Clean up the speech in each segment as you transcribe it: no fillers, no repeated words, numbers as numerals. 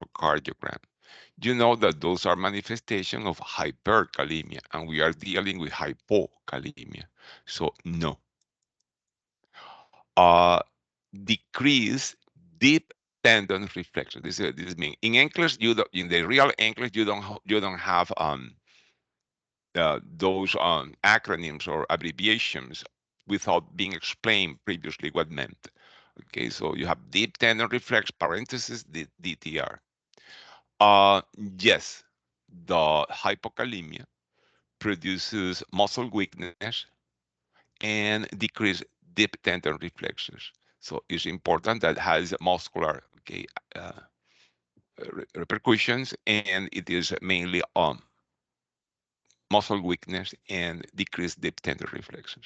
electrocardiogram. You know that those are manifestations of hyperkalemia, and we are dealing with hypokalemia. So no. Uh, Decrease deep tendon reflection. This mean in English, you don't, in the real English, you don't have those acronyms or abbreviations without being explained previously what meant. Okay, so you have deep tendon reflex parenthesis DTR. Uh, yes, the hypokalemia produces muscle weakness and decrease deep tendon reflexes. So it's important that has muscular uh, repercussions, and it is mainly muscle weakness and decreased deep tendon reflexes.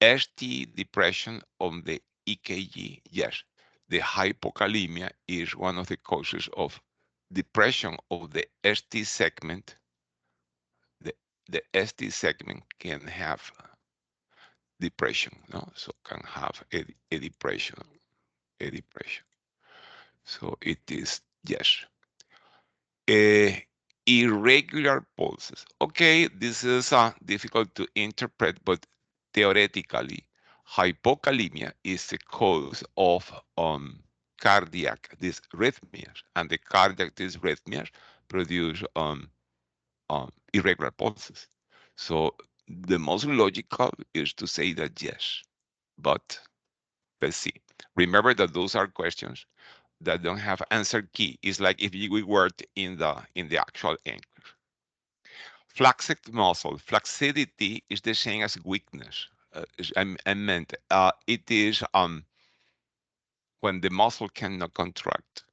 ST depression on the EKG, yes, the hypokalemia is one of the causes of depression of the ST segment. The, the ST segment can have depression, no? So can have a depression, a depression. So it is, yes. Uh, Irregular pulses. Okay, this is difficult to interpret, but theoretically, hypokalemia is the cause of cardiac dysrhythmias, and the cardiac dysrhythmias produce irregular pulses. So the most logical is to say that yes, but let's see. Remember that those are questions that don't have answer key. It's like if we were in the actual English. Flaccid muscle. Flaccidity is the same as weakness. I meant it is when the muscle cannot contract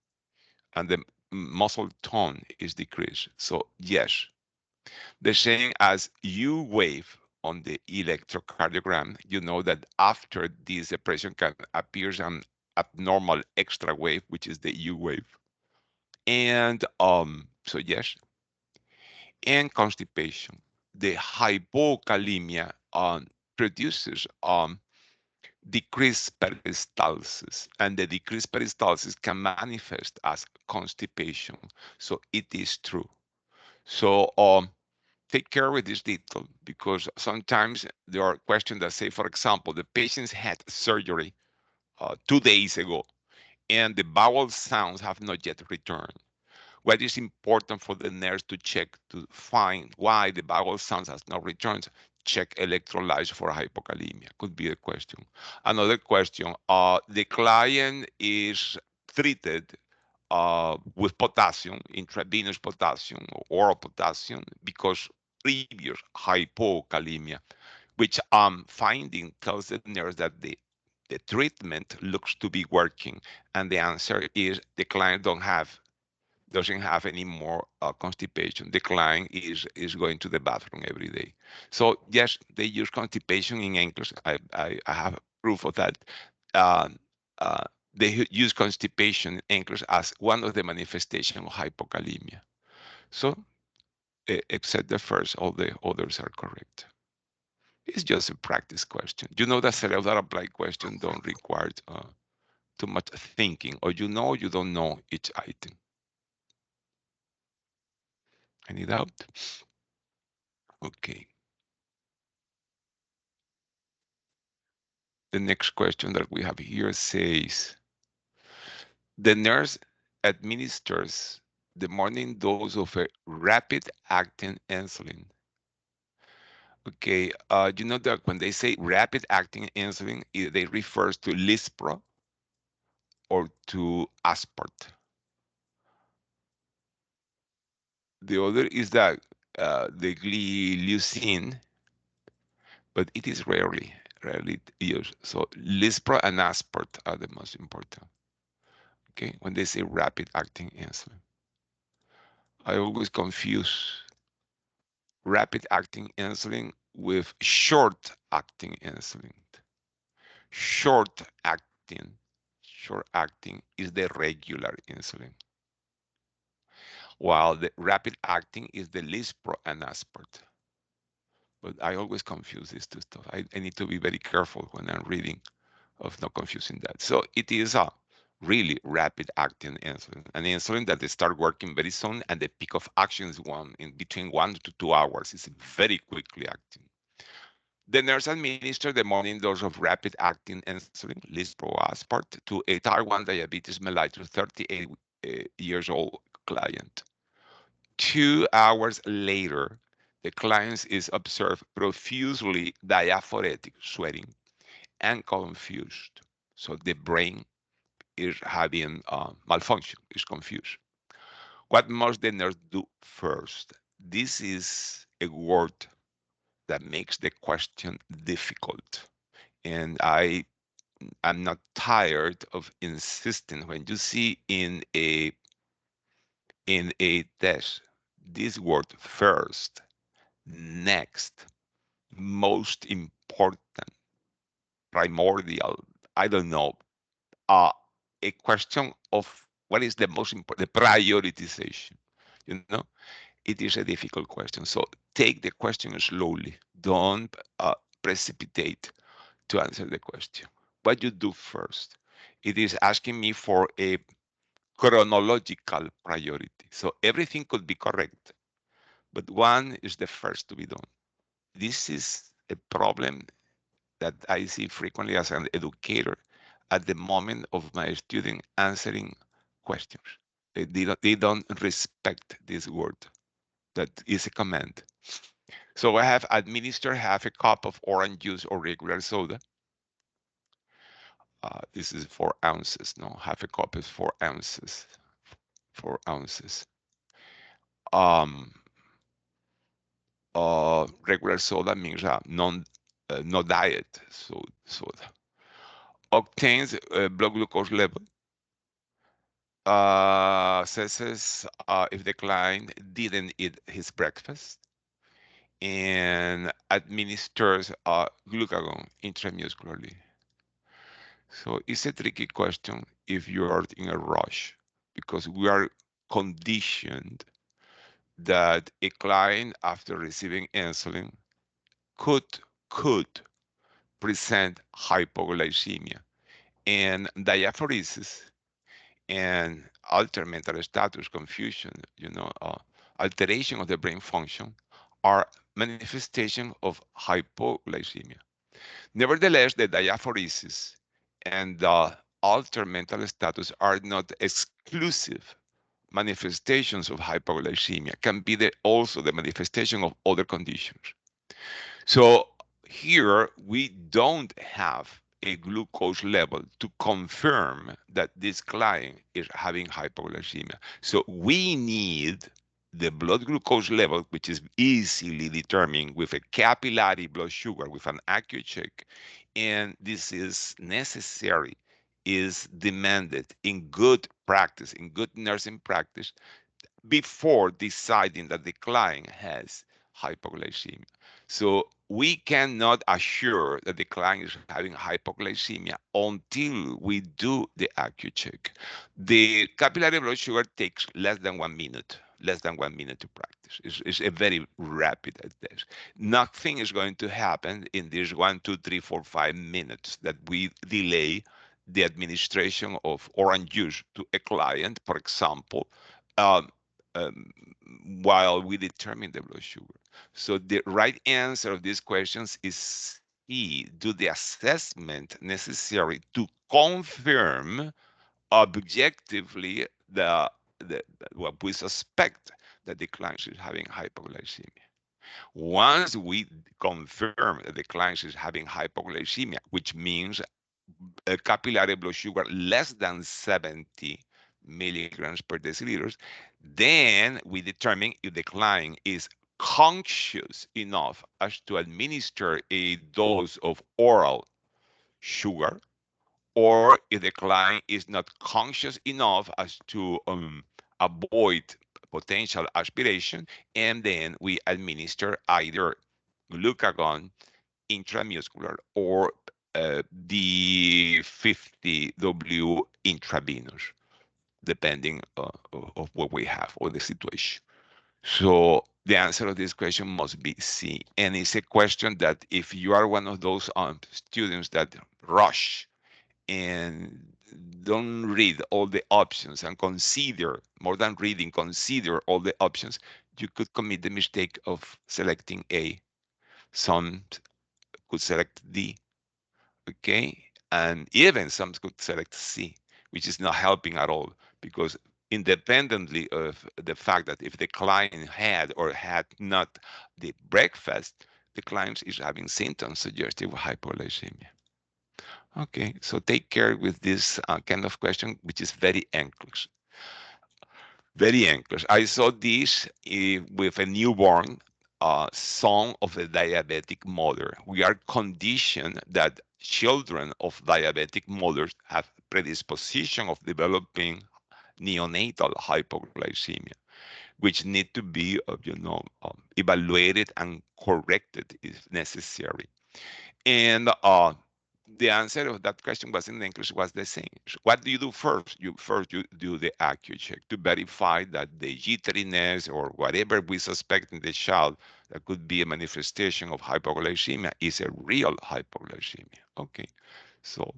and the muscle tone is decreased. So yes, the same as U wave on the electrocardiogram. You know that after this depression can appears an abnormal extra wave, which is the U wave. And so yes, and constipation. The hypokalemia produces decreased peristalsis, and the decreased peristalsis can manifest as constipation. So it is true. So take care with this detail, because sometimes there are questions that say, for example, the patients had surgery 2 days ago and the bowel sounds have not yet returned. What is important for the nurse to check to find why the bowel sounds has not returned? Check electrolytes for hypokalemia. Could be a question. Another question: the client is treated with potassium, intravenous potassium or oral potassium, because previous hypokalemia, which finding tells the nurse that the treatment looks to be working, and the answer is the client doesn't have any more constipation. The client is going to the bathroom every day. So yes, they use constipation in English. I have proof of that. Um, uh, they use constipation in English as one of the manifestations of hypokalemia. So except the first, all the others are correct. It's just a practice question. You know that cerebral applied questions don't require too much thinking, or you don't know each item. Any doubt? Okay. The next question that we have here says, the nurse administers the morning dose of a rapid acting insulin. Okay, you know that when they say rapid acting insulin, they refers to Lispro or to Aspart. The other is that the leucine, but it is rarely used. So Lispro and Aspart are the most important. Okay, when they say rapid acting insulin, I always confuse rapid acting insulin with short acting insulin. Short acting, short acting is the regular insulin, while the rapid acting is the Lispro and Aspart. But I always confuse these two stuff. I need to be very careful when I'm reading of not confusing that. So it is really rapid acting insulin, an insulin that they start working very soon, and the peak of action is in between 1 to 2 hours. It's very quickly acting. The nurse administered the morning dose of rapid acting insulin, lisproaspart, to a type 1 diabetes mellitus 38 years old client. 2 hours later, the client is observed profusely diaphoretic, sweating, and confused. So the brain is having malfunction, is confused. What must the nurse do first? This is a word that makes the question difficult. And I'm not tired of insisting when you see in a test this word first, next, most important, primordial, I don't know, uh, a question of what is the most important, the prioritization. You know, it is a difficult question. So take the question slowly. Don't precipitate to answer the question. What you do first? It is asking me for a chronological priority. So everything could be correct, but one is the first to be done. This is a problem that I see frequently as an educator at the moment of my student answering questions. They don't respect this word that is a command. So I have administered half a cup of orange juice or regular soda. This is 4 ounces. No, half a cup is 4 ounces. 4 ounces. Um, Regular soda means no diet soda. Obtains blood glucose level. Says if the client didn't eat his breakfast, and administers glucagon intramuscularly. So it's a tricky question if you are in a rush, because we are conditioned that a client after receiving insulin could could present hypoglycemia and diaphoresis and altered mental status, confusion, alteration of the brain function are manifestation of hypoglycemia. Nevertheless, the diaphoresis and the altered mental status are not exclusive manifestations of hypoglycemia, can be also the manifestation of other conditions. So here we don't have a glucose level to confirm that this client is having hypoglycemia. So we need the blood glucose level, which is easily determined with a capillary blood sugar with an accurate check. And this is necessary, is demanded in good practice, in good nursing practice, before deciding that the client has hypoglycemia. So we cannot assure that the client is having hypoglycemia until we do the accurate check. The capillary blood sugar takes less than 1 minute to practice. It's a very rapid test. Nothing is going to happen in these 1, 2, 3, 4, 5 minutes that we delay the administration of orange juice to a client, for example, um, um, while we determine the blood sugar. So the right answer of these questions is E. Do the assessment necessary to confirm objectively the what we suspect that the client is having hypoglycemia. Once we confirm that the client is having hypoglycemia, which means a capillary blood sugar less than 70 milligrams per deciliters, then we determine if the client is conscious enough as to administer a dose of oral sugar, or if the client is not conscious enough as to avoid potential aspiration, and then we administer either glucagon intramuscular or the 50W intravenous, depending of what we have or the situation. So the answer of this question must be C. And it's a question that if you are one of those students that rush and don't read all the options and consider, more than reading, consider all the options, you could commit the mistake of selecting A. Some could select D, okay? And even some could select C, which is not helping at all, because independently of the fact that if the client had or had not the breakfast, the client is having symptoms suggestive of hypoglycemia. Okay, so take care with this kind of question, which is very anxious. Very anxious. I saw this with a newborn son of a diabetic mother. We are conditioned that children of diabetic mothers have predisposition of developing neonatal hypoglycemia, which need to be, evaluated and corrected if necessary. And the answer of that question was in English was the same. What do you do first? You do the ACU check to verify that the jitteriness or whatever we suspect in the child that could be a manifestation of hypoglycemia is a real hypoglycemia. Okay, so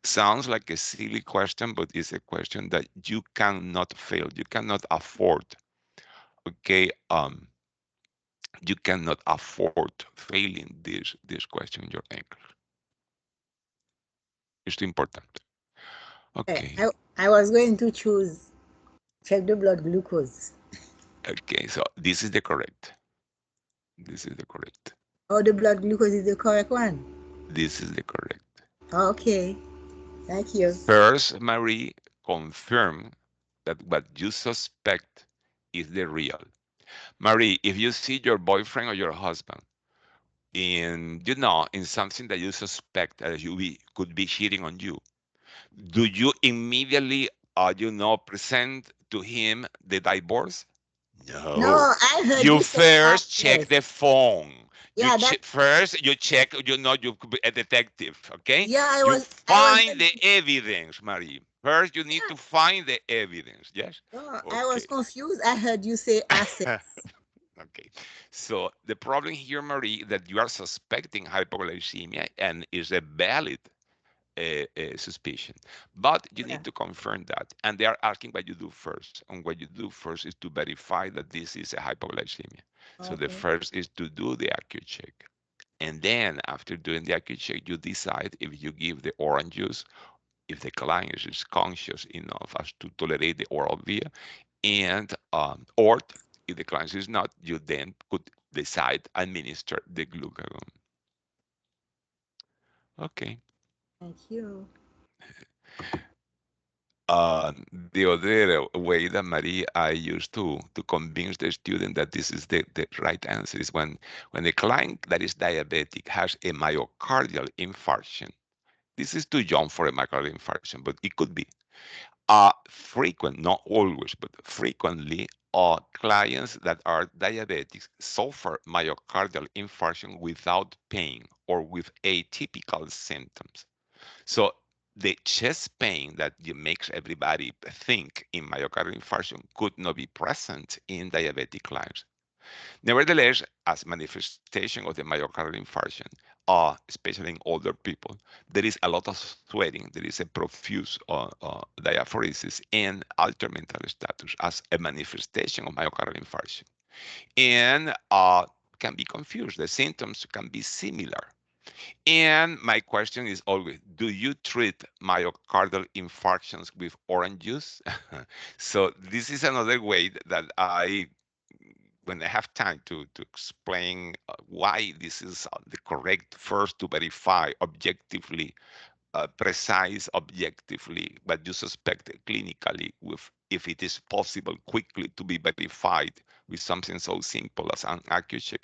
sounds like a silly question, but it's a question that you cannot fail. You cannot afford. Okay, you cannot afford failing this question in your English. It's important. I, Okay. I, I was going to choose check the blood glucose. Okay. So this is the correct. This is the correct. Oh, the blood glucose is the correct one. This is the correct. Okay, thank you. First, Marie, confirm that what you suspect is the real. Marie, if you see your boyfriend or your husband in, in something that you suspect that could be cheating on you, do you immediately, present to him the divorce? No, No. I heard You you say first check access. the phone. Yeah, that. First you check, you could be a detective, okay? Yeah, You I was find ready. the evidence, Marie. First you need Yeah, to find the evidence, yes? no, I was Okay. confused. I heard you say access. Okay. So the problem here, Marie, that you are suspecting hypoglycemia and is a valid suspicion. But you Yeah. need to confirm that. And they are asking what you do first. And what you do first is to verify that this is a hypoglycemia. So the Okay. first is to do the acute check. And then after doing the acute check, you decide if you give the orange juice, if the client is conscious enough as to tolerate the oral via, and or if the client is not, you then could decide administer the glucagon. Okay. Thank you. The other way that Marie I used to convince the student that this is the right answer is when the client that is diabetic has a myocardial infarction. This is too young for a myocardial infarction, but it could be. Frequent, not always, but frequently, clients that are diabetics suffer myocardial infarction without pain or with atypical symptoms. So the chest pain that makes everybody think in myocardial infarction could not be present in diabetic clients. Nevertheless, as manifestation of the myocardial infarction, especially in older people, there is a lot of sweating, there is a profuse diaphoresis and altered mental status as a manifestation of myocardial infarction. And can be confused. The symptoms can be similar. And my question is always, do you treat myocardial infarctions with orange juice? So this is another way that when I have time to explain why this is the correct first to verify objectively, precise objectively, but you suspect clinically with if it is possible quickly to be verified with something so simple as an acute check.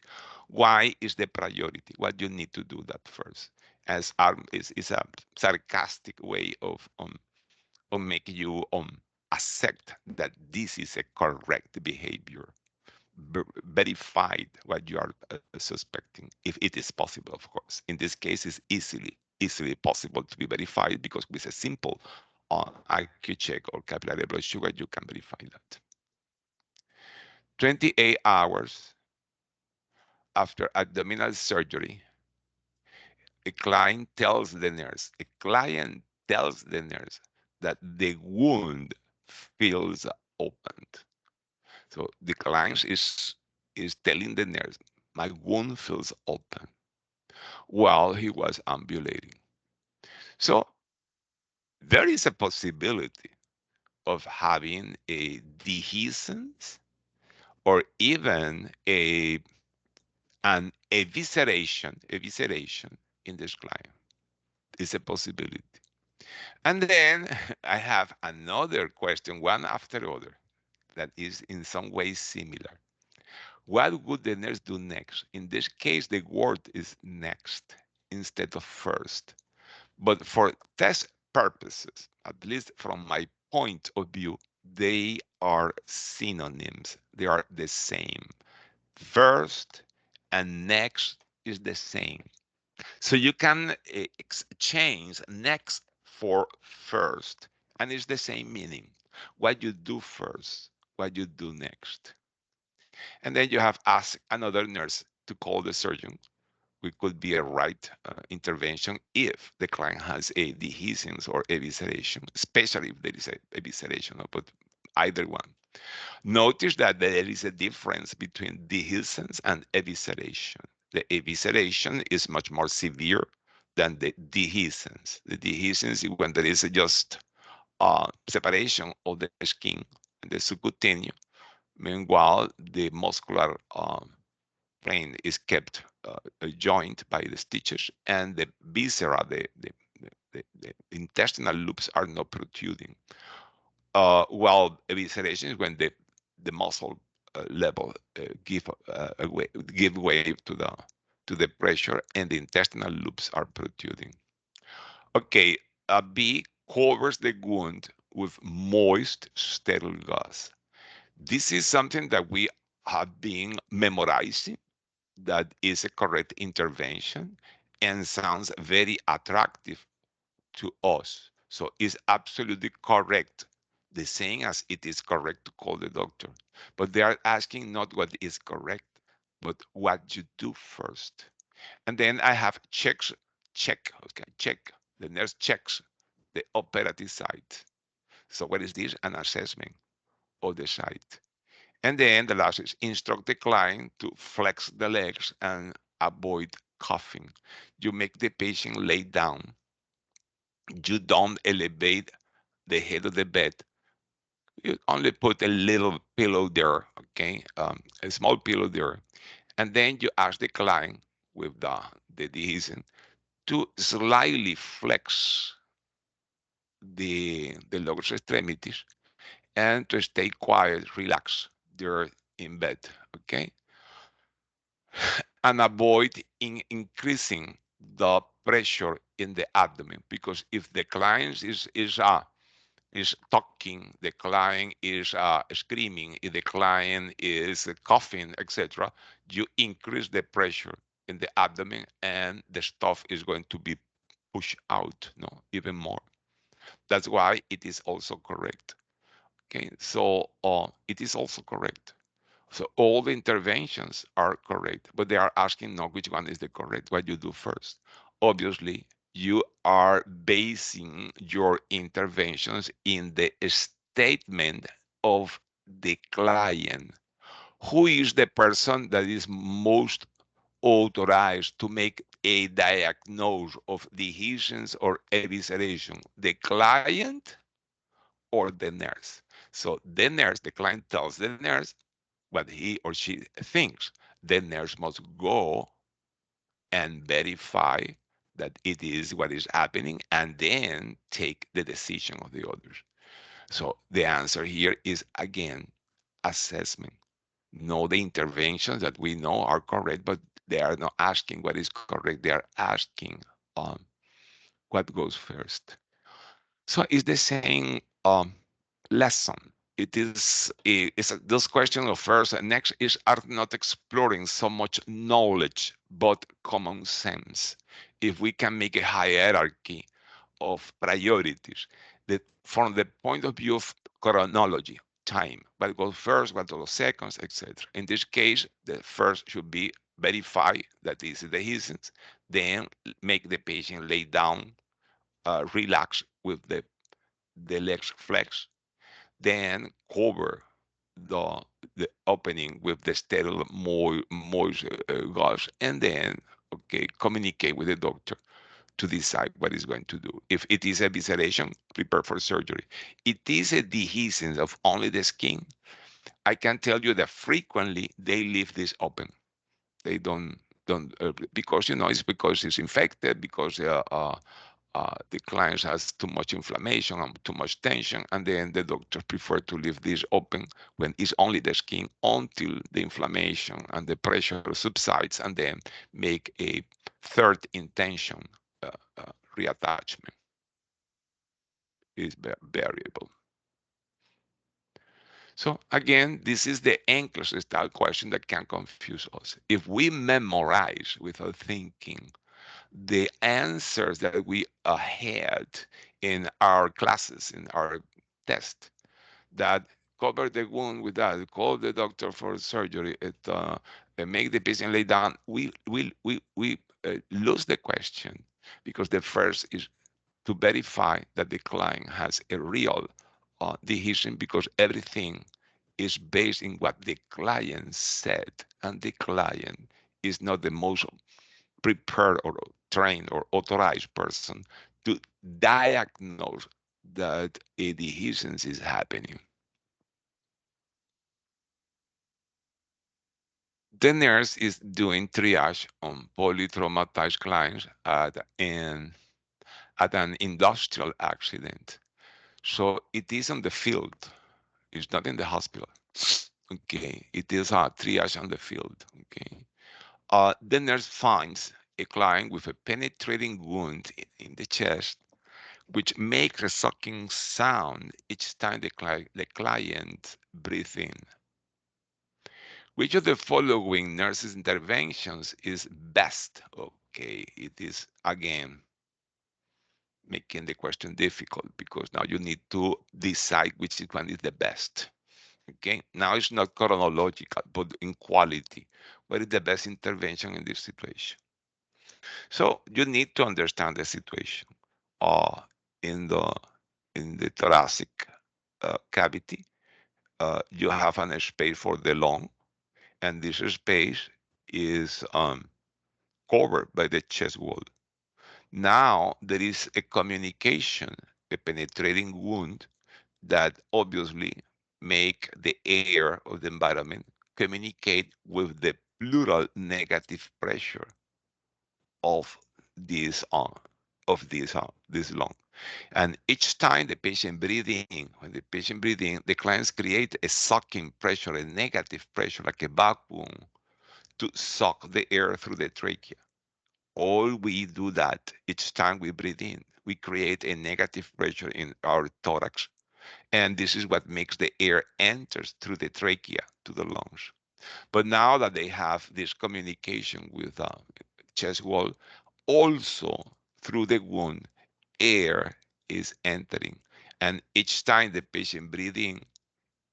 Why is the priority? What you need to do that first? As is a sarcastic way of making you accept that this is a correct behavior verified what you are suspecting, if it is possible, of course. In this case, it's easily possible to be verified because with a simple IQ check or capillary blood sugar, you can verify that. 28 hours after abdominal surgery, a client tells the nurse, that the wound feels opened. So the client is telling the nurse, my wound feels open while he was ambulating. So there is a possibility of having a dehiscence or even an evisceration in this client. Is a possibility. And then I have another question, one after other, that is in some ways similar. What would the nurse do next? In this case, the word is next instead of first. But for test purposes, at least from my point of view, they are synonyms. They are the same. First and next is the same. So you can exchange next for first, and it's the same meaning. What you do first, what you do next. And then you have asked another nurse to call the surgeon. It could be a right intervention if the client has a dehiscence or evisceration, especially if there is a evisceration, but either one. Notice that there is a difference between dehiscence and evisceration. The evisceration is much more severe than the dehiscence. The dehiscence is when there is just separation of the skin, the subcutaneous. Meanwhile, the muscular plane is kept joined by the stitches, and the viscera, the intestinal loops are not protruding. While evisceration is when the muscle level give way to the pressure, and the intestinal loops are protruding. Okay, B covers the wound with moist, sterile gauze. This is something that we have been memorizing. That is a correct intervention and sounds very attractive to us. So it's absolutely correct, the same as it is correct to call the doctor. But they are asking not what is correct, but what you do first. And then I have check. The nurse checks the operative site. So what is this? An assessment of the site. And then the last is instruct the client to flex the legs and avoid coughing. You make the patient lay down. You don't elevate the head of the bed. You only put a little pillow there, okay, a small pillow there, and then you ask the client with the dehiscent to slightly flex the lower extremities and to stay quiet, relax there in bed, okay, and avoid increasing the pressure in the abdomen because if the client is talking, the client is screaming, if the client is coughing, etc., you increase the pressure in the abdomen and the stuff is going to be pushed out, no, even more. That's why it is also correct. Okay, so it is also correct. So all the interventions are correct, but they are asking not which one is the correct, what you do first. Obviously, you are basing your interventions in the statement of the client. Who is the person that is most authorized to make a diagnosis of dehiscence or evisceration? The client or the nurse? So the nurse, the client tells the nurse what he or she thinks. The nurse must go and verify that it is what is happening and then take the decision of the others. So the answer here is again assessment. No, the interventions that we know are correct, but they are not asking what is correct. They are asking what goes first. So it's the same lesson. It is this question of first and next is are not exploring so much knowledge but common sense. If we can make a hierarchy of priorities that from the point of view of chronology, time, what goes first, what goes seconds, etc. In this case, the first should be verify that is the essence, then make the patient lay down, relax with the legs flex, then cover the the opening with the sterile moist gauze, and then okay communicate with the doctor to decide what he's going to do. If it is a visceration, prepare for surgery. It is a dehiscence of only the skin. I can tell you that frequently they leave this open. They don't because it's because it's infected, because the client has too much inflammation and too much tension, and then the doctors prefer to leave this open when it's only the skin until the inflammation and the pressure subsides, and then make a third intention uh, uh, reattachment is variable. So again, this is the anchor style question that can confuse us. If we memorize without thinking the answers that we had in our classes, in our test, that cover the wound with that, call the doctor for surgery, make the patient lay down, we lose the question because the first is to verify that the client has a real dehiscence because everything is based in what the client said, and the client is not the most prepared or trained or authorized person to diagnose that a dehiscence is happening. The nurse is doing triage on polytraumatized clients at an industrial accident. So it is on the field. It's not in the hospital. Okay, it is a triage on the field. Okay, the nurse finds a client with a penetrating wound in the chest, which makes a sucking sound each time the client breathes in. Which of the following nurses' interventions is best? Okay, it is again making the question difficult because now you need to decide which one is the best. Okay, now it's not chronological, but in quality. What is the best intervention in this situation? So you need to understand the situation. Uh, in the thoracic cavity, you have an space for the lung, and this space is covered by the chest wall. Now there is a communication, a penetrating wound that obviously make the air of the environment communicate with the pleural negative pressure of this this lung. And each time the patient breathes in, when the patient breathes in, the clients create a sucking pressure, a negative pressure, like a vacuum, to suck the air through the trachea. All we do that each time we breathe in, we create a negative pressure in our thorax, and this is what makes the air enters through the trachea to the lungs. But now that they have this communication with the chest wall, also through the wound, air is entering, and each time the patient breathes in,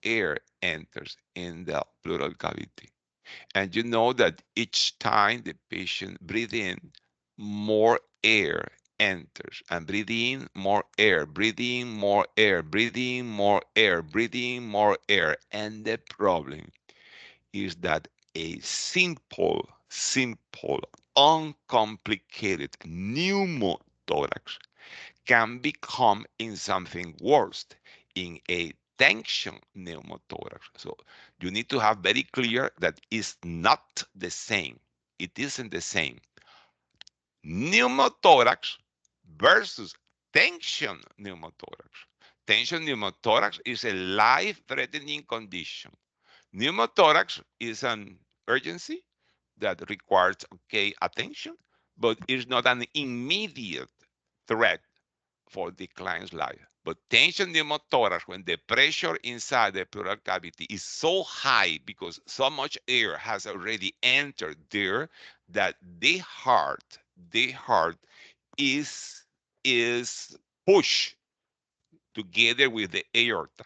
air enters in the pleural cavity. And you know that each time the patient breathes in, more air enters. And breathe in, more air, breathe in, more air, breathe in, more air, breathe in, more air. And the problem is that a simple, uncomplicated pneumothorax can become in something worse, in a tension pneumothorax. So you need to have very clear that it's not the same. It isn't the same. Pneumothorax versus tension pneumothorax. Tension pneumothorax is a life-threatening condition. Pneumothorax is an urgency that requires okay attention, but it's not an immediate threat for the client's life. But tension pneumothorax, when the pressure inside the pleural cavity is so high because so much air has already entered there that the heart is pushed together with the aorta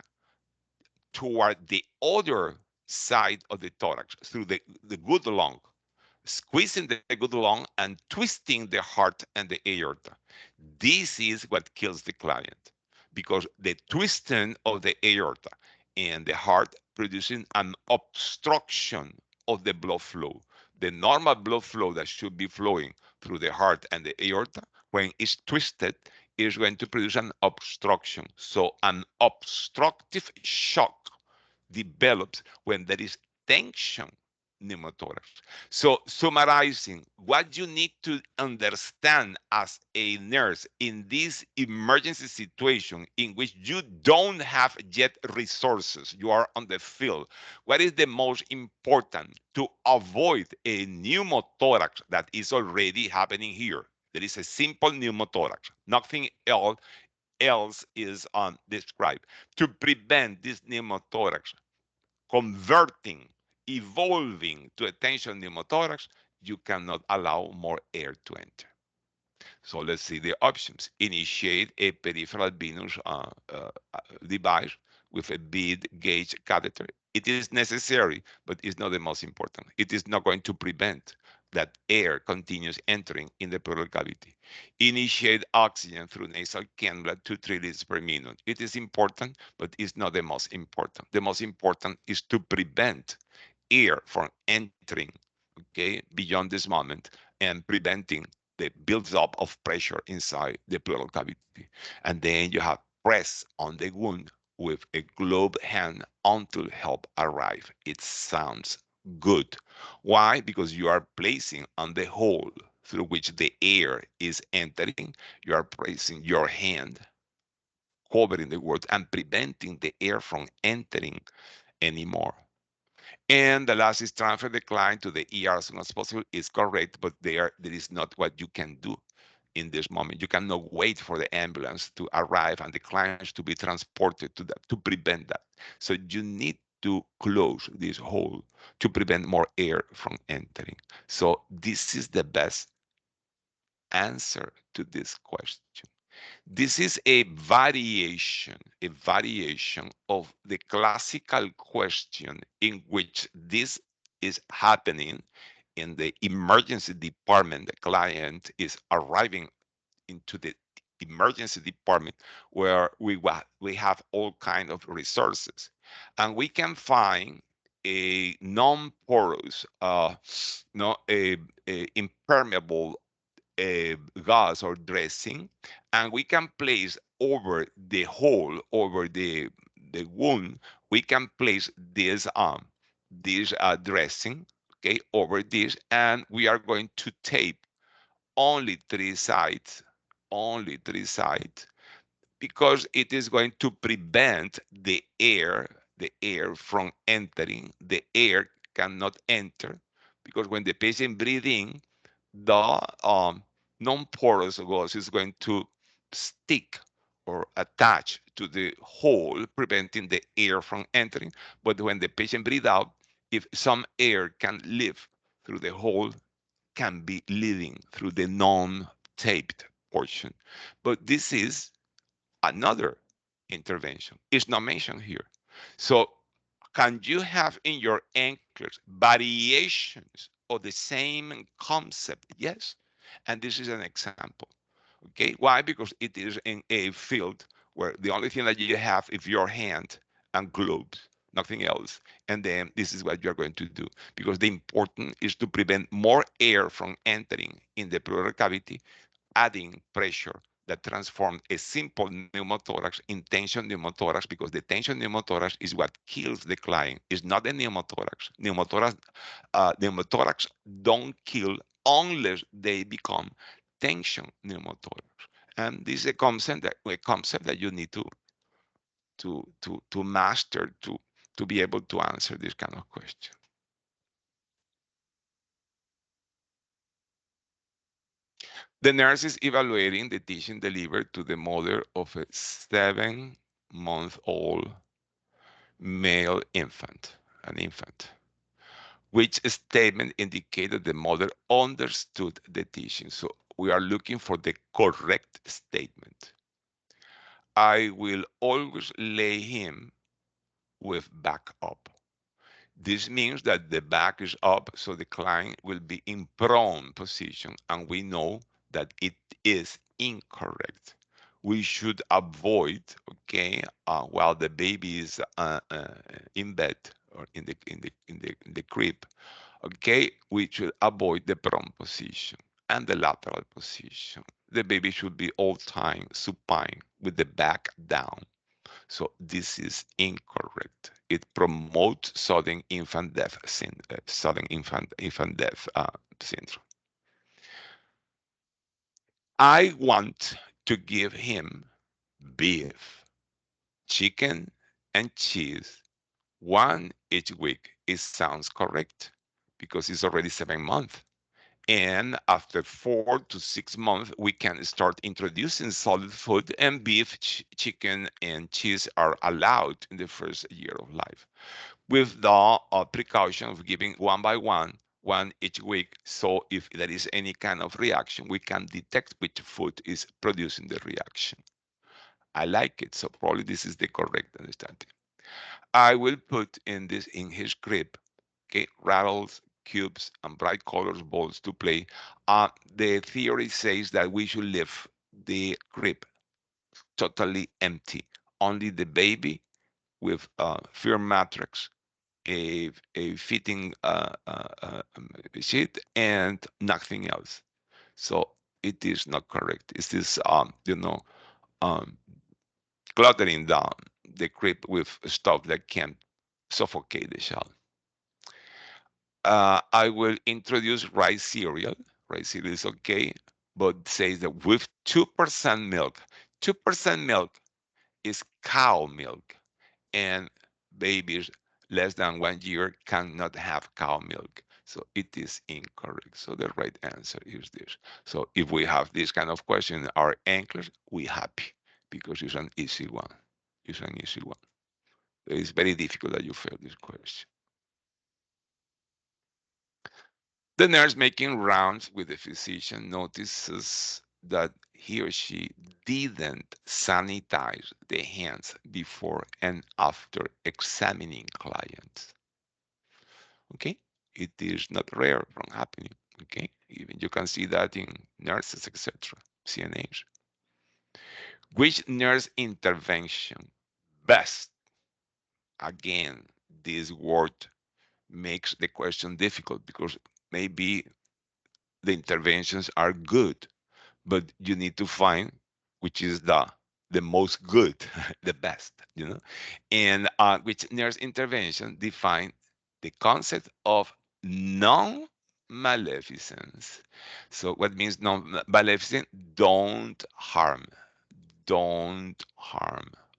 toward the other side of the thorax through the good lung, squeezing the good lung and twisting the heart and the aorta. This is what kills the client because the twisting of the aorta and the heart producing an obstruction of the blood flow. The normal blood flow that should be flowing through the heart and the aorta, when it's twisted, is going to produce an obstruction. So an obstructive shock develops when there is tension pneumothorax. So, summarizing, what you need to understand as a nurse in this emergency situation in which you don't have yet resources, you are on the field, what is the most important to avoid a pneumothorax that is already happening here? There is a simple pneumothorax, nothing else is described. To prevent this pneumothorax converting, evolving to a tension pneumothorax, you cannot allow more air to enter. So let's see the options. Initiate a peripheral venous device with a bead gauge catheter. It is necessary, but it's not the most important. It is not going to prevent that air continues entering in the pleural cavity. Initiate oxygen through nasal cannula to 3 liters per minute. It is important, but it's not the most important. The most important is to prevent air from entering, okay, beyond this moment and preventing the builds up of pressure inside the pleural cavity. And then you have press on the wound with a gloved hand until help arrive. It sounds good. Why? Because you are placing on the hole through which the air is entering, you are placing your hand covering the wound and preventing the air from entering anymore. And the last is transfer the client to the ER as soon as possible is correct, but there is not what you can do in this moment. You cannot wait for the ambulance to arrive and the clients to be transported to that to prevent that. So you need to close this hole to prevent more air from entering. So this is the best answer to this question. This is a variation of the classical question in which this is happening in the emergency department. The client is arriving into the emergency department where we have all kind of resources, and we can find a non-porous, no, a impermeable gauze or dressing, and we can place over the hole, over the wound, we can place this dressing, okay, over this, and we are going to tape only 3 sides, only 3 sides, because it is going to prevent the air from entering. The air cannot enter because when the patient breathes in, the non-porous gauze is going to stick or attach to the hole, preventing the air from entering. But when the patient breathes out, if some air can live through the hole, can be leading through the non-taped portion. But this is another intervention. It's not mentioned here. So can you have in your anchors variations of the same concept? Yes. And this is an example. Okay. Why? Because it is in a field where the only thing that you have is your hand and gloves, nothing else. And then this is what you're going to do, because the important is to prevent more air from entering in the pleural cavity, adding pressure that transforms a simple pneumothorax in tension pneumothorax, because the tension pneumothorax is what kills the client. It's not the pneumothorax. Pneumothorax don't kill unless they become tension pneumothorax. And this is a concept that you need to master to be able to answer this kind of question. The nurse is evaluating the tissue delivered to the mother of a 7-month-old male infant, an infant. Which statement indicated the mother understood the teaching? So we are looking for the correct statement. I will always lay him with back up. This means that the back is up, so the client will be in prone position, and we know that it is incorrect. we should avoid, okay, while the baby is in bed or in the crib, okay, we should avoid the prone position and the lateral position. The baby should be all time supine with the back down. So this is incorrect. It promotes sudden infant death syndrome. I want to give him beef, chicken, and cheese one each week. It sounds correct because it's already 7 months. And after 4 to 6 months, we can start introducing solid food, and beef, chicken, and cheese are allowed in the first year of life, with the precaution of giving one by one each week. So if there is any kind of reaction, we can detect which food is producing the reaction. I like it. So probably this is the correct understanding. I will put in his crib, okay, rattles, cubes, and bright colors balls to play. The theory says that we should leave the crib totally empty. Only the baby with firm mattress, a fitting sheet, and nothing else. So it is not correct. It is um, cluttering down the crib with stuff that can suffocate the child. I will introduce rice cereal. Rice cereal is okay, but says that with 2% milk. 2% milk is cow milk, and babies less than 1 year cannot have cow milk. So it is incorrect. So the right answer is this. So if we have this kind of question, our anchors, we happy because it's an easy one. It's an easy one. It's very difficult that you fail this question. The nurse making rounds with the physician notices that he or she didn't sanitize the hands before and after examining clients. Okay, it is not rare from happening. Okay, even you can see that in nurses, etc., CNAs. Which nurse intervention best? Again, this word makes the question difficult because maybe the interventions are good, but you need to find which is the most good, the best, and which nurse intervention define the concept of non-maleficence. So what means non-maleficent? Don't harm.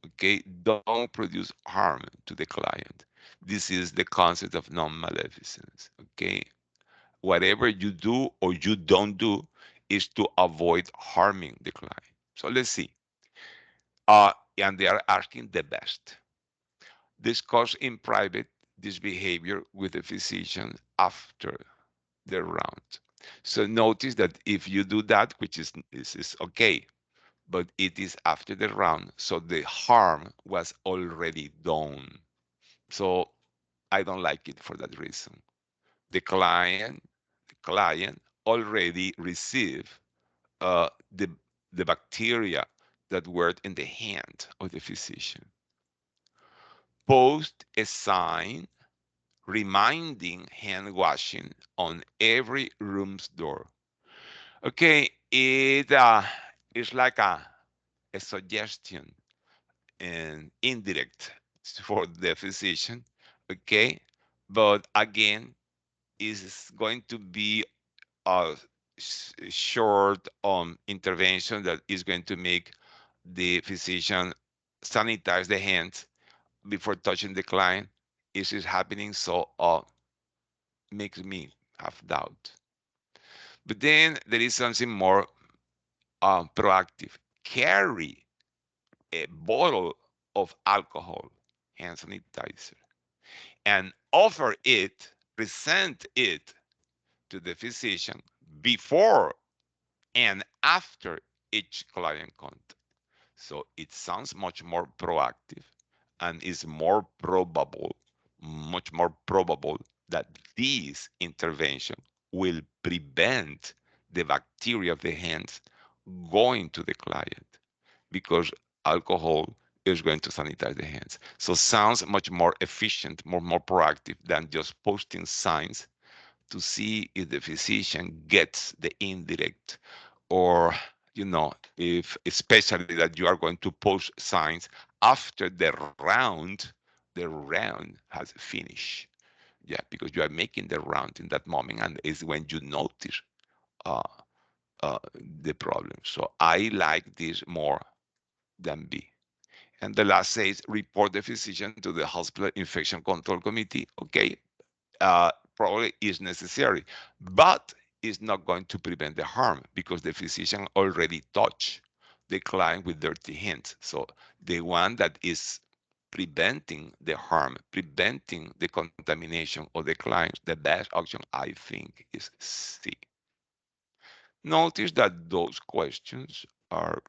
Okay, don't produce harm to the client. This is the concept of non-maleficence. Okay, whatever you do or you don't do is to avoid harming the client. So let's see. And they are asking the best. Discuss in private this behavior with the physician after the round. So notice that if you do that, which is okay, but it is after the round, so the harm was already done. So I don't like it for that reason. The client already received the bacteria that were in the hand of the physician. Post a sign reminding hand washing on every room's door. Okay, it is like a suggestion and indirect for the physician. Okay, but again, is going to be a short intervention that is going to make the physician sanitize the hands before touching the client. Is this happening? So makes me have doubt. But then there is something more proactive. Carry a bottle of alcohol, hand sanitizer, and offer it, present it to the physician before and after each client contact. So it sounds much more proactive and is more probable, much more probable that this intervention will prevent the bacteria of the hands going to the client because alcohol is going to sanitize the hands. So sounds much more efficient, more proactive than just posting signs to see if the physician gets the indirect, or if especially that you are going to post signs after the round has finished. Yeah, because you are making the round in that moment, and is when you notice uh, uh, the problem. So I like this more than B. And the last says report the physician to the hospital infection control committee. Okay, probably is necessary, but it's not going to prevent the harm because the physician already touched the client with dirty hands. So the one that is preventing the harm, preventing the contamination of the clients, the best option, I think, is C. Notice that those questions are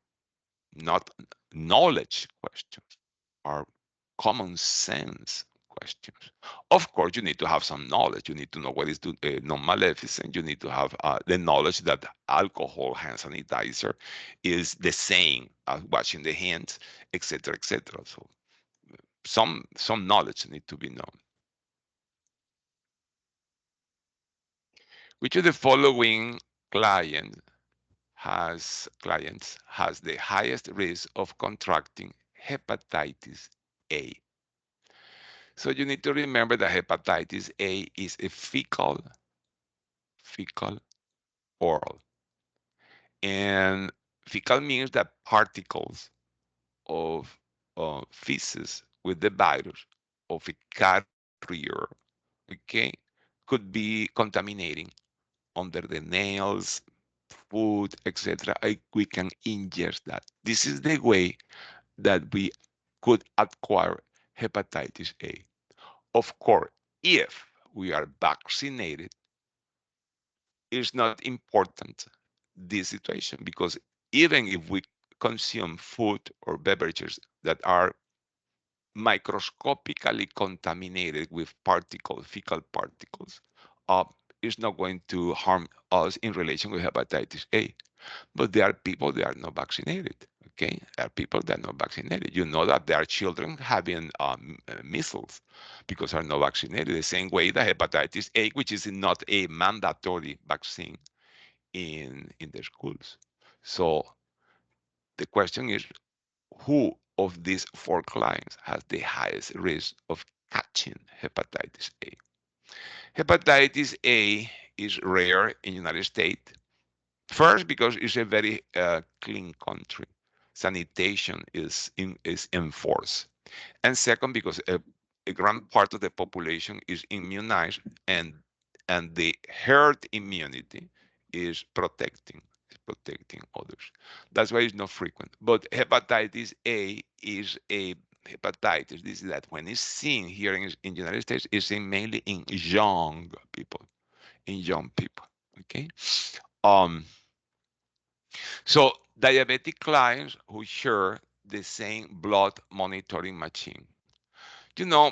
not knowledge questions, are common sense questions. Of course, you need to have some knowledge. You need to know what is non-maleficent. You need to have the knowledge that alcohol hand sanitizer is the same as washing the hands, etc., etc. So some knowledge need to be known. Which of the following clients has the highest risk of contracting hepatitis A? So you need to remember that hepatitis A is a fecal oral. And fecal means that particles of feces with the virus of a carrier, okay, could be contaminating under the nails, food, etc. We can ingest that. This is the way that we could acquire hepatitis A. Of course, if we are vaccinated, it's not important this situation because even if we consume food or beverages that are microscopically contaminated with particles, fecal particles, uh, it's not going to harm us in relation with hepatitis A. But there are people that are not vaccinated. Okay, there are people that are not vaccinated. You know that there are children having measles because are not vaccinated. The same way that hepatitis A, which is not a mandatory vaccine in the schools. So the question is, who of these four clients has the highest risk of catching hepatitis A? Hepatitis A is rare in the United States. First, because it's a very clean country. Sanitation is enforced. And second, because a grand part of the population is immunized, and the herd immunity is protecting others. That's why it's not frequent. But hepatitis A is a hepatitis. This is that when it's seen here in the United States, it's seen mainly in young people. In young people. Okay. Um, so diabetic clients who share the same blood monitoring machine.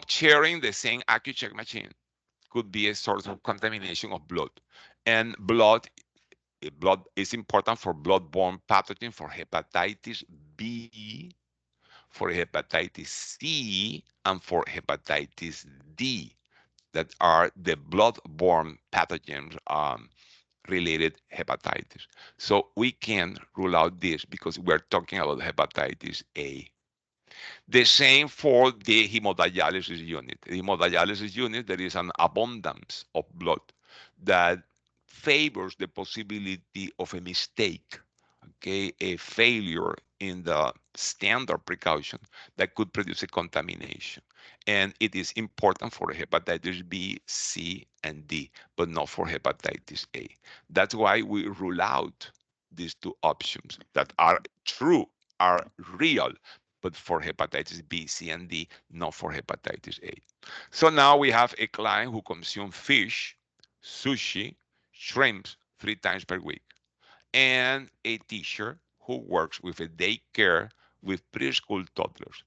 Sharing the same AccuCheck machine could be a source of contamination of blood. And blood is important for blood-borne pathogen, for hepatitis B, for hepatitis C, and for hepatitis D, that are the blood-borne pathogens related hepatitis. So we can rule out this because we're talking about hepatitis A. The same for the hemodialysis unit. The hemodialysis unit, there is an abundance of blood that favors the possibility of a mistake, okay, a failure in the standard precaution that could produce a contamination. And it is important for hepatitis B, C, and D, but not for hepatitis A. That's why we rule out these two options that are true, are real, but for hepatitis B, C, and D, not for hepatitis A. So now we have a client who consumes fish, sushi, shrimps 3 times per week, and a teacher who works with a daycare with preschool toddlers.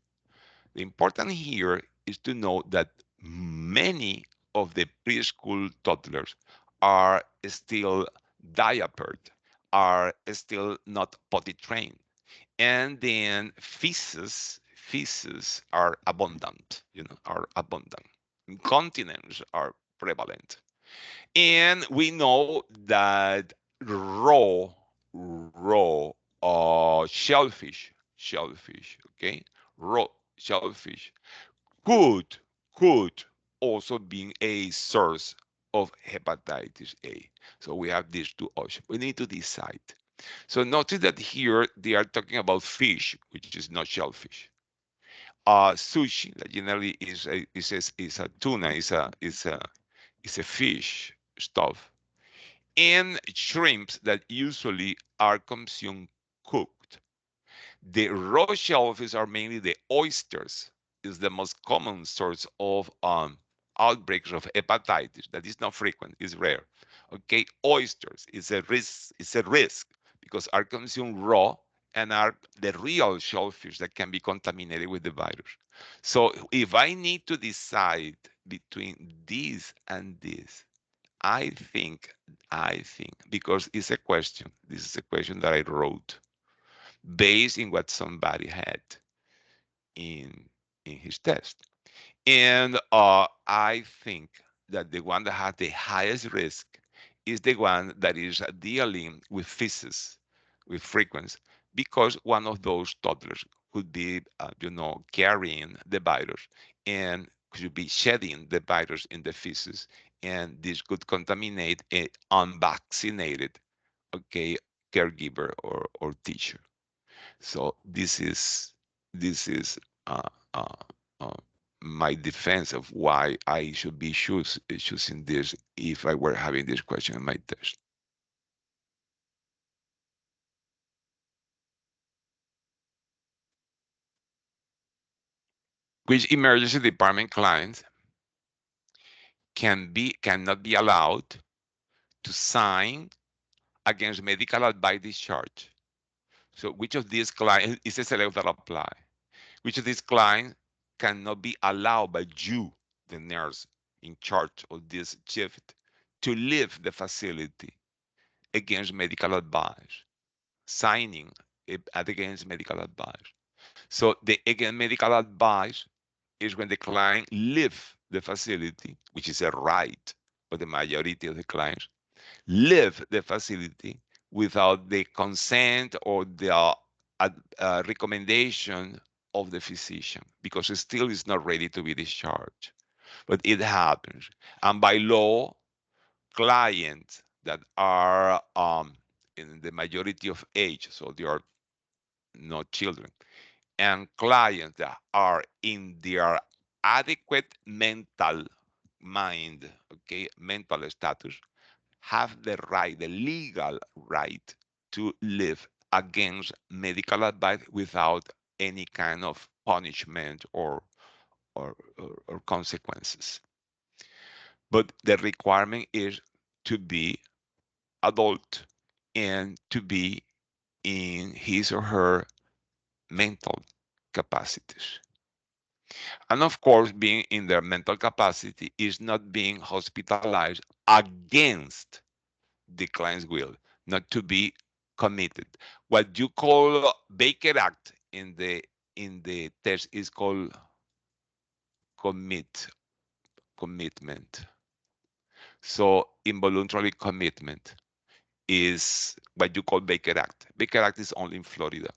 The important here is to know that many of the preschool toddlers are still diapered, are still not potty trained. And then feces are abundant, are abundant. Incontinence are prevalent. And we know that raw, raw shellfish, okay, raw shellfish could could also be a source of hepatitis A. So we have these two options. We need to decide. So notice that here they are talking about fish, which is not shellfish. Sushi, that generally is a tuna, is a fish stuff, and shrimps that usually are consumed cooked. The raw shellfish are mainly the oysters, is the most common source of outbreaks of hepatitis. That is not frequent, it's rare. Okay, oysters is a risk, because are consumed raw and are the real shellfish that can be contaminated with the virus. So if I need to decide between this and this, I think, because it's a question, this is a question that I wrote based in what somebody had in in his test. And I think that the one that has the highest risk is the one that is dealing with feces with frequency, because one of those toddlers could be, carrying the virus and could be shedding the virus in the feces, and this could contaminate an unvaccinated, okay, caregiver or teacher. So this is uh, uh, uh, my defense of why I should be choosing this if I were having this question in my test. Which emergency department client cannot be allowed to sign against medical advice discharge? So which of these clients is a select that apply? Which of these clients cannot be allowed by you, the nurse in charge of this shift, to leave the facility against medical advice, signing against medical advice? So the against medical advice is when the client leave the facility, which is a right of the majority of the clients, leave the facility without the consent or the recommendation of the physician, because it still is not ready to be discharged. But it happens. And by law, clients that are in the majority of age, so they are not children, and clients that are in their adequate mental mind, okay, mental status, have the right, the legal right, to live against medical advice without any kind of punishment or consequences. But the requirement is to be adult and to be in his or her mental capacities. And of course, being in their mental capacity is not being hospitalized against the client's will, not to be committed. What you call Baker Act in the test is called commitment. So involuntary commitment is what you call Baker Act. Baker Act is only in Florida,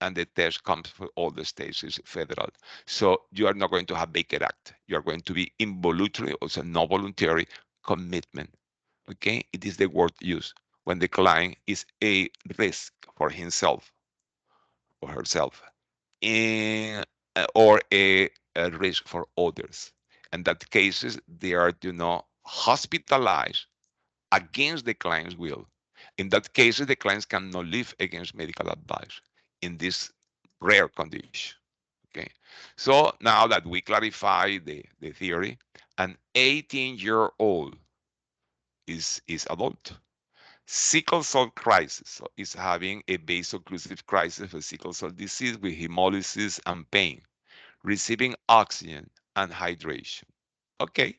and the test comes for all the states, it's federal. So you are not going to have Baker Act. You are going to be involuntary, also no voluntary commitment. Okay, it is the word used when the client is a risk for himself or herself, and, or a risk for others. In that cases, they are, hospitalized against the client's will. In that case, the clients cannot live against medical advice in this rare condition. Okay. So now that we clarify the theory, an 18-year-old is adult. Sickle cell crisis, so is having a vaso-occlusive crisis for sickle cell disease with hemolysis and pain, receiving oxygen and hydration. Okay,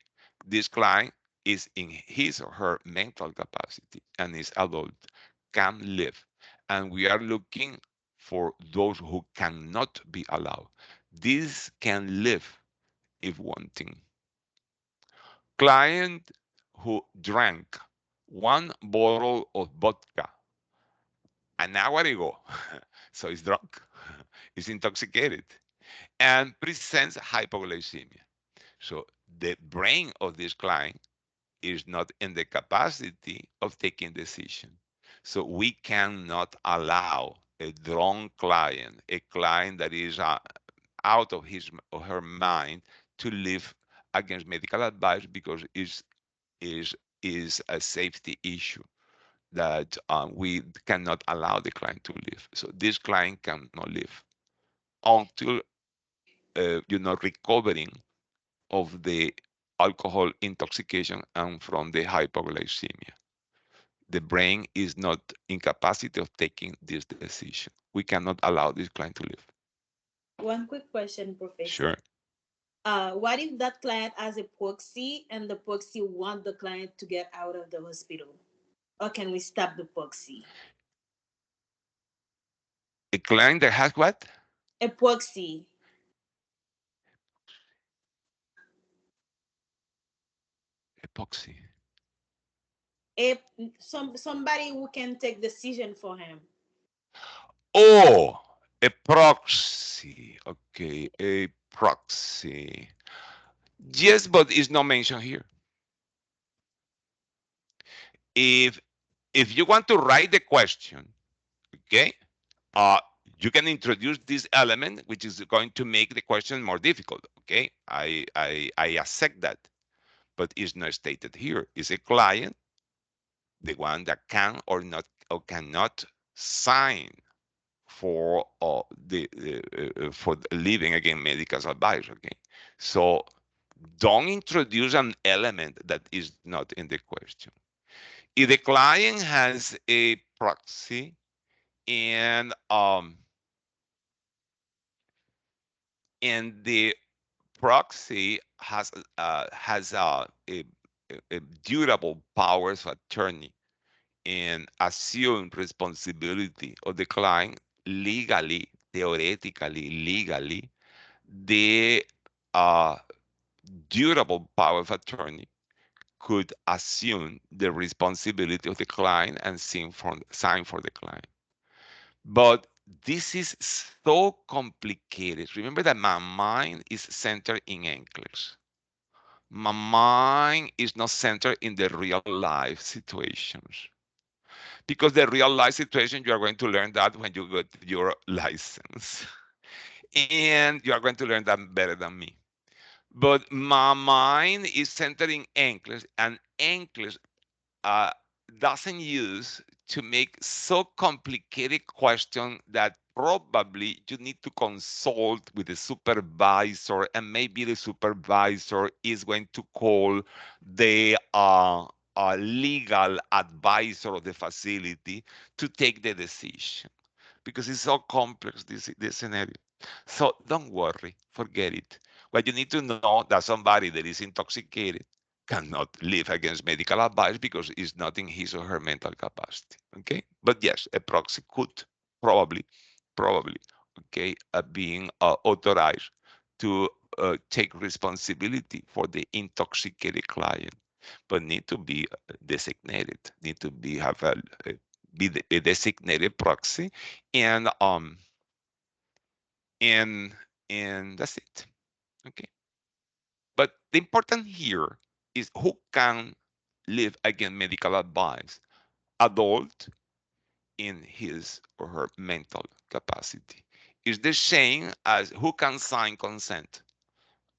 this client is in his or her mental capacity and is adult, can live. And we are looking for those who cannot be allowed. This can live if wanting. Client who drank 1 bottle of vodka an hour ago, so he's drunk, he's intoxicated, and presents hypoglycemia. So the brain of this client is not in the capacity of taking decision. So we cannot allow a drunk client, a client that is out of his or her mind, to live against medical advice because is is a safety issue that we cannot allow the client to live. So this client cannot live until recovering of the alcohol intoxication and from the hypoglycemia. The brain is not in capacity of taking this decision. We cannot allow this client to live. One quick question, Sure. Professor. What if that client has a proxy and the proxy want the client to get out of the hospital? Or can we stop the proxy? A client that has what? A proxy, Epoxy. a somebody who can take decision for him. Oh, a proxy. Okay, a proxy. Yes, but it's not mentioned here. If if you want to write the question, okay, uh, you can introduce this element, which is going to make the question more difficult. Okay, I accept that, but it's not stated here. Is a client the one that can or not or cannot sign for for living again medical advice. Okay, so don't introduce an element that is not in the question. If the client has a proxy and the proxy has a durable powers of attorney and assume responsibility of the client legally, theoretically, legally, the uh, durable power of attorney could assume the responsibility of the client and sign for the client. But this is so complicated. Remember that my mind is centered in Nclex. My mind is not centered in the real life situations. Because the real life situation, you are going to learn that when you get your license. And you are going to learn that better than me. But my mind is centered in Nclex, and Nclex uh, doesn't use to make so complicated question that probably you need to consult with the supervisor, and maybe the supervisor is going to call the legal advisor of the facility to take the decision because it's so complex, this scenario. So don't worry, forget it. What you need to know that somebody that is intoxicated cannot live against medical advice because it's not in his or her mental capacity. Okay, but yes, a proxy could probably, probably, okay, being authorized to take responsibility for the intoxicated client, but need to be designated, need to be have a designated proxy, and and and that's it. Okay, but the important here is who can live against medical advice. Adult in his or her mental capacity is the same as who can sign consent.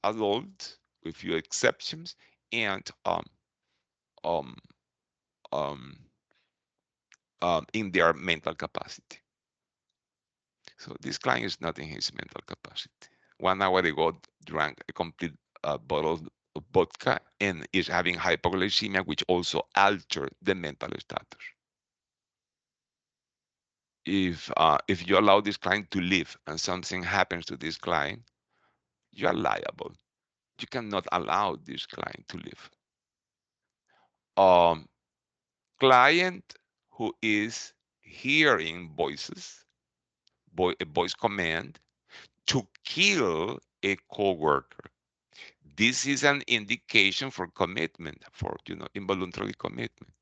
Adult with few exceptions and um, um, in their mental capacity. So this client is not in his mental capacity. 1 hour ago, drank a complete bottle of vodka and is having hypoglycemia, which also altered the mental status. If you allow this client to live and something happens to this client, you are liable. You cannot allow this client to live. Um, Client who is hearing voices, a voice command to kill a coworker. This is an indication for commitment, for involuntary commitment.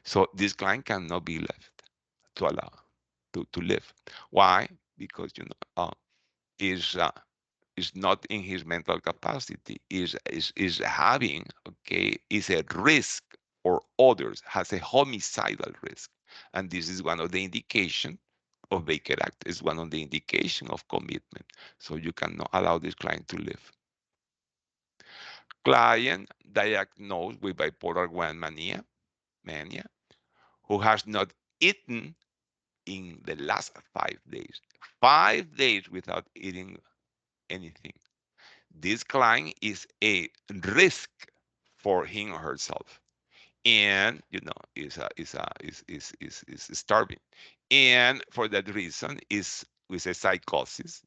So this client cannot be left to allow to live. Why? Because is is not in his mental capacity. Is having, okay, is a risk for others, has a homicidal risk, and this is one of the indication of Baker Act. Is one of the indication of commitment. So you cannot allow this client to live. Client diagnosed with bipolar 1 mania, who has not eaten in the last 5 days. 5 days without eating anything. This client is a risk for him or herself, and is starving, and for that reason is with a psychosis,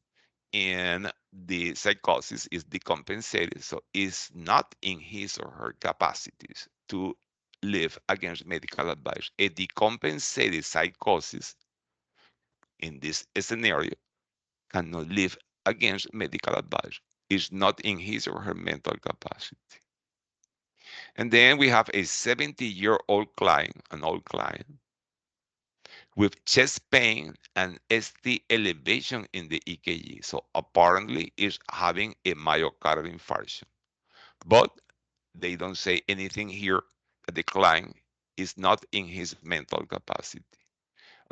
and the psychosis is decompensated, so it's not in his or her capacities to live against medical advice. A decompensated psychosis in this scenario cannot live against medical advice. It's not in his or her mental capacity. And then we have a 70-year-old client, an old client, with chest pain and ST elevation in the EKG. So apparently is having a myocardial infarction. But they don't say anything here that the client is not in his mental capacity.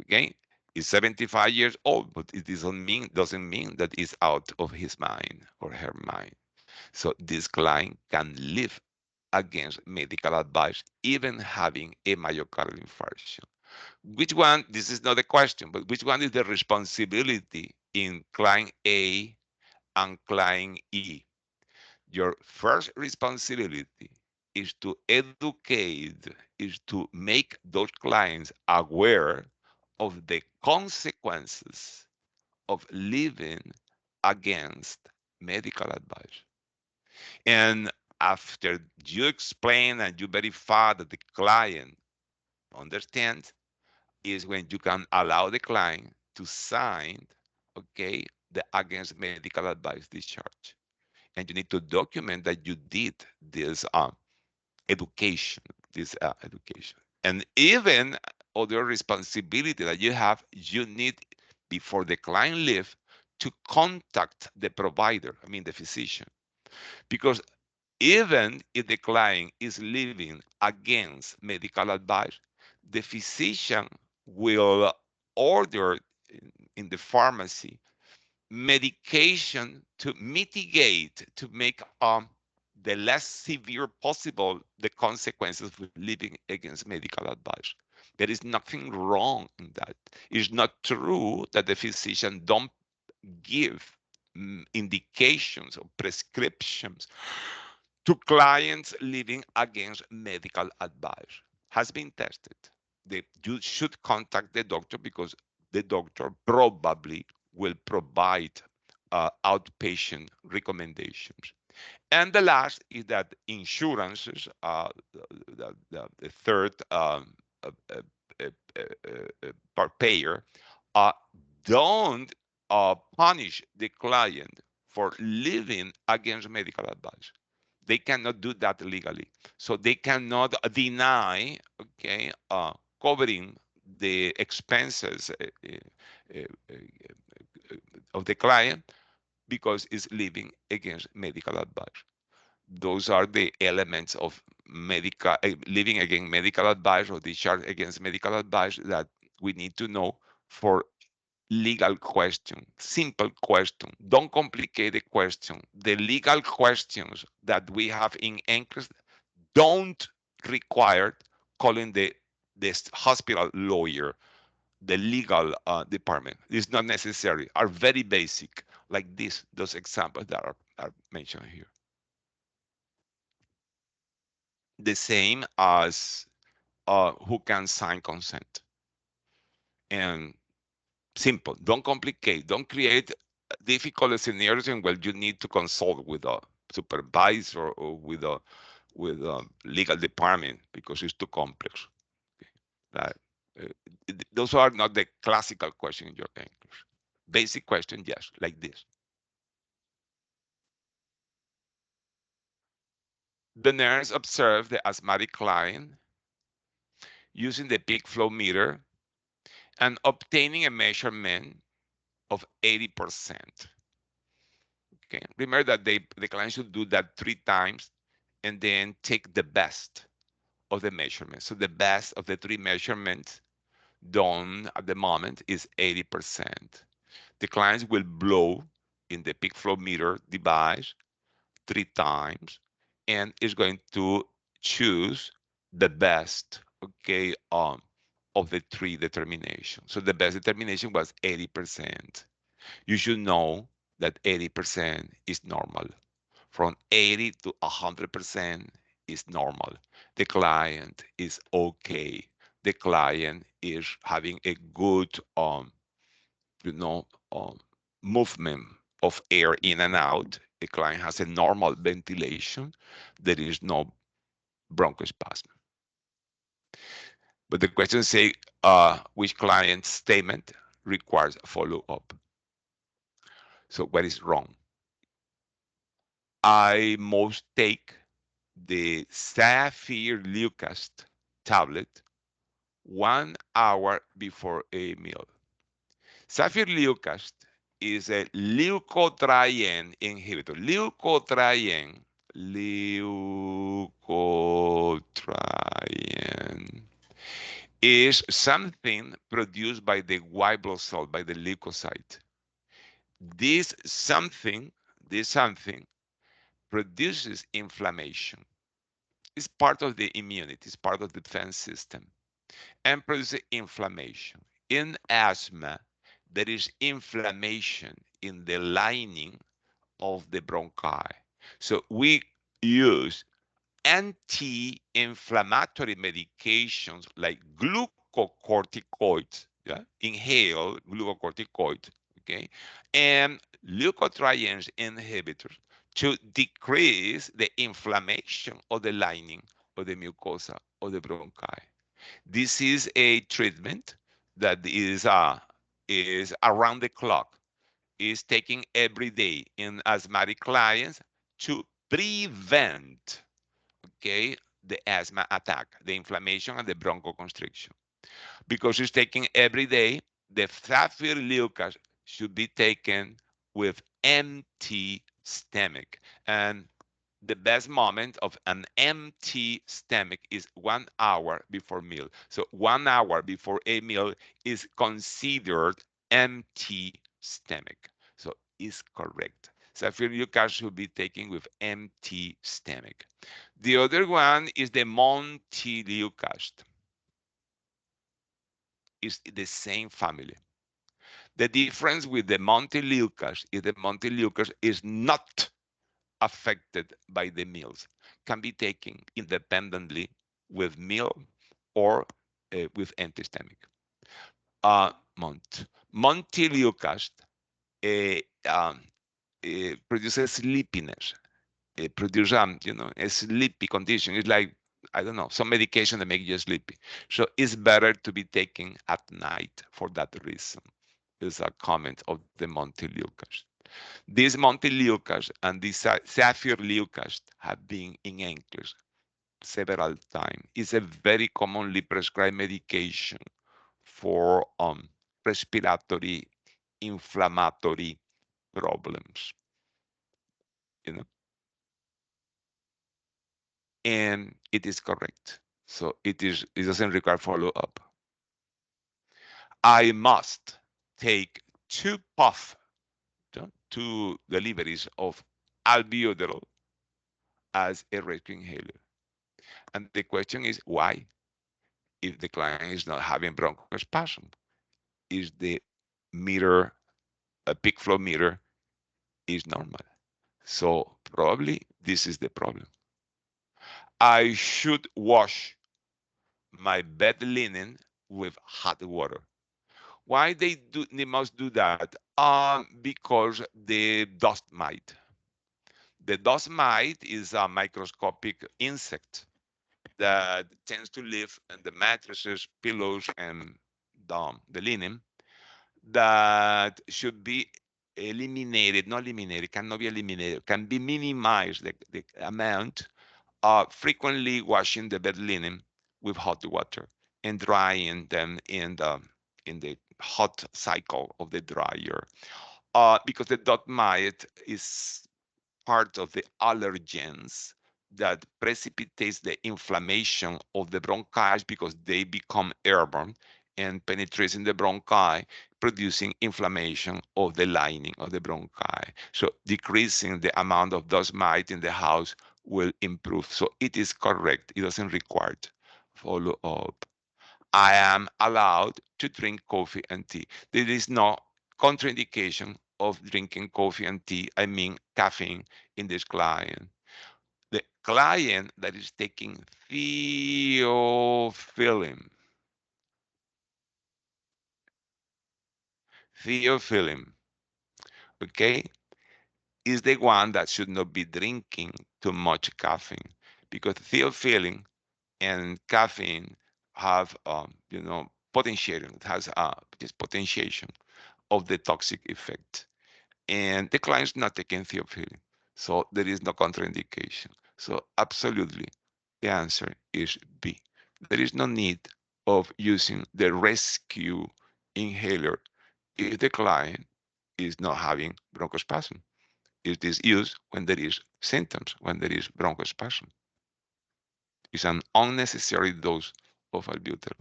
Okay? He's 75 years old, but it doesn't mean that he's out of his mind or her mind. So this client can live against medical advice, even having a myocardial infarction. Which one, this is not a question, but which one is the responsibility in client A and client E? Your first responsibility is to educate, is to make those clients aware of the consequences of living against medical advice. And after you explain and you verify that the client understands, is when you can allow the client to sign, okay, the against medical advice discharge. And you need to document that you did this education, this education. And even other responsibility that you have, you need, before the client leave, to contact the provider, I mean the physician. Because even if the client is living against medical advice, the physician will order in the pharmacy medication to mitigate, to make the less severe possible the consequences of living against medical advice. There is nothing wrong in that. It's not true that the physician don't give indications or prescriptions to clients living against medical advice. Has been tested. You should contact the doctor because the doctor probably will provide outpatient recommendations. And the last is that insurances, the third uh, uh, payer, uh, don't punish the client for living against medical advice. They cannot do that legally. So they cannot deny, okay, covering the expenses of the client because it's living against medical advice. Those are the elements of medical living against medical advice or discharge against medical advice that we need to know for legal question, simple question. Don't complicate the question. The legal questions that we have in NCLEX don't require calling the hospital lawyer, the legal department. It's not necessary. Are very basic, like those examples that are mentioned here. The same as who can sign consent. And simple. Don't complicate. Don't create difficult scenarios in where you need to consult with a supervisor or with a legal department because it's too complex. Okay. Right. Uh, those are not the classical question in your English. Basic question, yes, like this. The nurse observed the asthmatic client using the peak flow meter and obtaining a measurement of 80%. Okay, remember that the client should do that 3 times and then take the best of the measurements. So the best of the 3 measurements done at the moment is 80%. The clients will blow in the peak flow meter device 3 times and is going to choose the best, okay, of the 3 determinations. So the best determination was 80%. You should know that 80% is normal. From 80 to 100% is normal. The client is okay. The client is having a good, you know, movement of air in and out. The client has a normal ventilation. There is no bronchospasm. But the question say which client's statement requires follow-up. So what is wrong? I must take the Saphir Leucast tablet 1 hour before a meal. Saphir Leucast is a leukotriene inhibitor. Leukotriene is something produced by the white blood cell, by the leukocyte. This something, this something produces inflammation. It's part of the immunity, it's part of the defense system, and produces inflammation. In asthma, there is inflammation in the lining of the bronchi. So we use anti-inflammatory medications like glucocorticoids, yeah, inhale glucocorticoids, okay, and leukotrienes inhibitors to decrease the inflammation of the lining of the mucosa of the bronchi. This is a treatment that is around the clock, is taken every day in asthmatic clients to prevent, okay, the asthma attack, the inflammation and the bronchoconstriction. Because it's taken every day, the Saphir Leucas should be taken with empty stomach. And the best moment of an empty stomach is 1 hour before meal. So 1 hour before a meal is considered empty stomach. So is correct. Saphir Leucas should be taken with empty stomach. The other one is the Monteleucast. It's the same family. The difference with the Monteleucas is the Monteleucas is not affected by the meals, can be taken independently with meal or with empty stomach. Monteleucas uh, um, produces sleepiness. It produces, a sleepy condition. It's like, I don't know, some medication that makes you sleepy. So it's better to be taken at night for that reason. Is a comment of the Monteleucas. This Monteleucas and this Saphir Leucas have been in English several times. It's a very commonly prescribed medication for respiratory inflammatory problems, you know, and it is correct. So it doesn't require follow-up. I must take 2 puff, 2 deliveries of albuterol as a rescue inhaler. And the question is why? If the client is not having bronchospasm, is the meter, a peak flow meter is normal. So probably this is the problem. I should wash my bed linen with hot water. Why they must do that? Because the dust mite. The dust mite is a microscopic insect that tends to live in the mattresses, pillows, and the linen that should be eliminated, not eliminated, cannot be eliminated, can be minimized the amount, frequently washing the bed linen with hot water and drying them in the hot cycle of the dryer. Because the dot mite is part of the allergens that precipitates the inflammation of the bronchi because they become airborne and penetrates in the bronchi, producing inflammation of the lining of the bronchi. So decreasing the amount of dust mite in the house will improve. So it is correct. It doesn't require follow up. I am allowed to drink coffee and tea. There is no contraindication of drinking coffee and tea, I mean caffeine, in this client. The client that is taking theophylline, theophylline, okay, is the one that should not be drinking too much caffeine because theophylline and caffeine have, potentiation. It has this potentiation of the toxic effect. And the client's not taking theophylline. So there is no contraindication. So absolutely, the answer is B. There is no need of using the rescue inhaler if the client is not having bronchospasm. It is used when there is symptoms, when there is bronchospasm. It's an unnecessary dose of albuterol.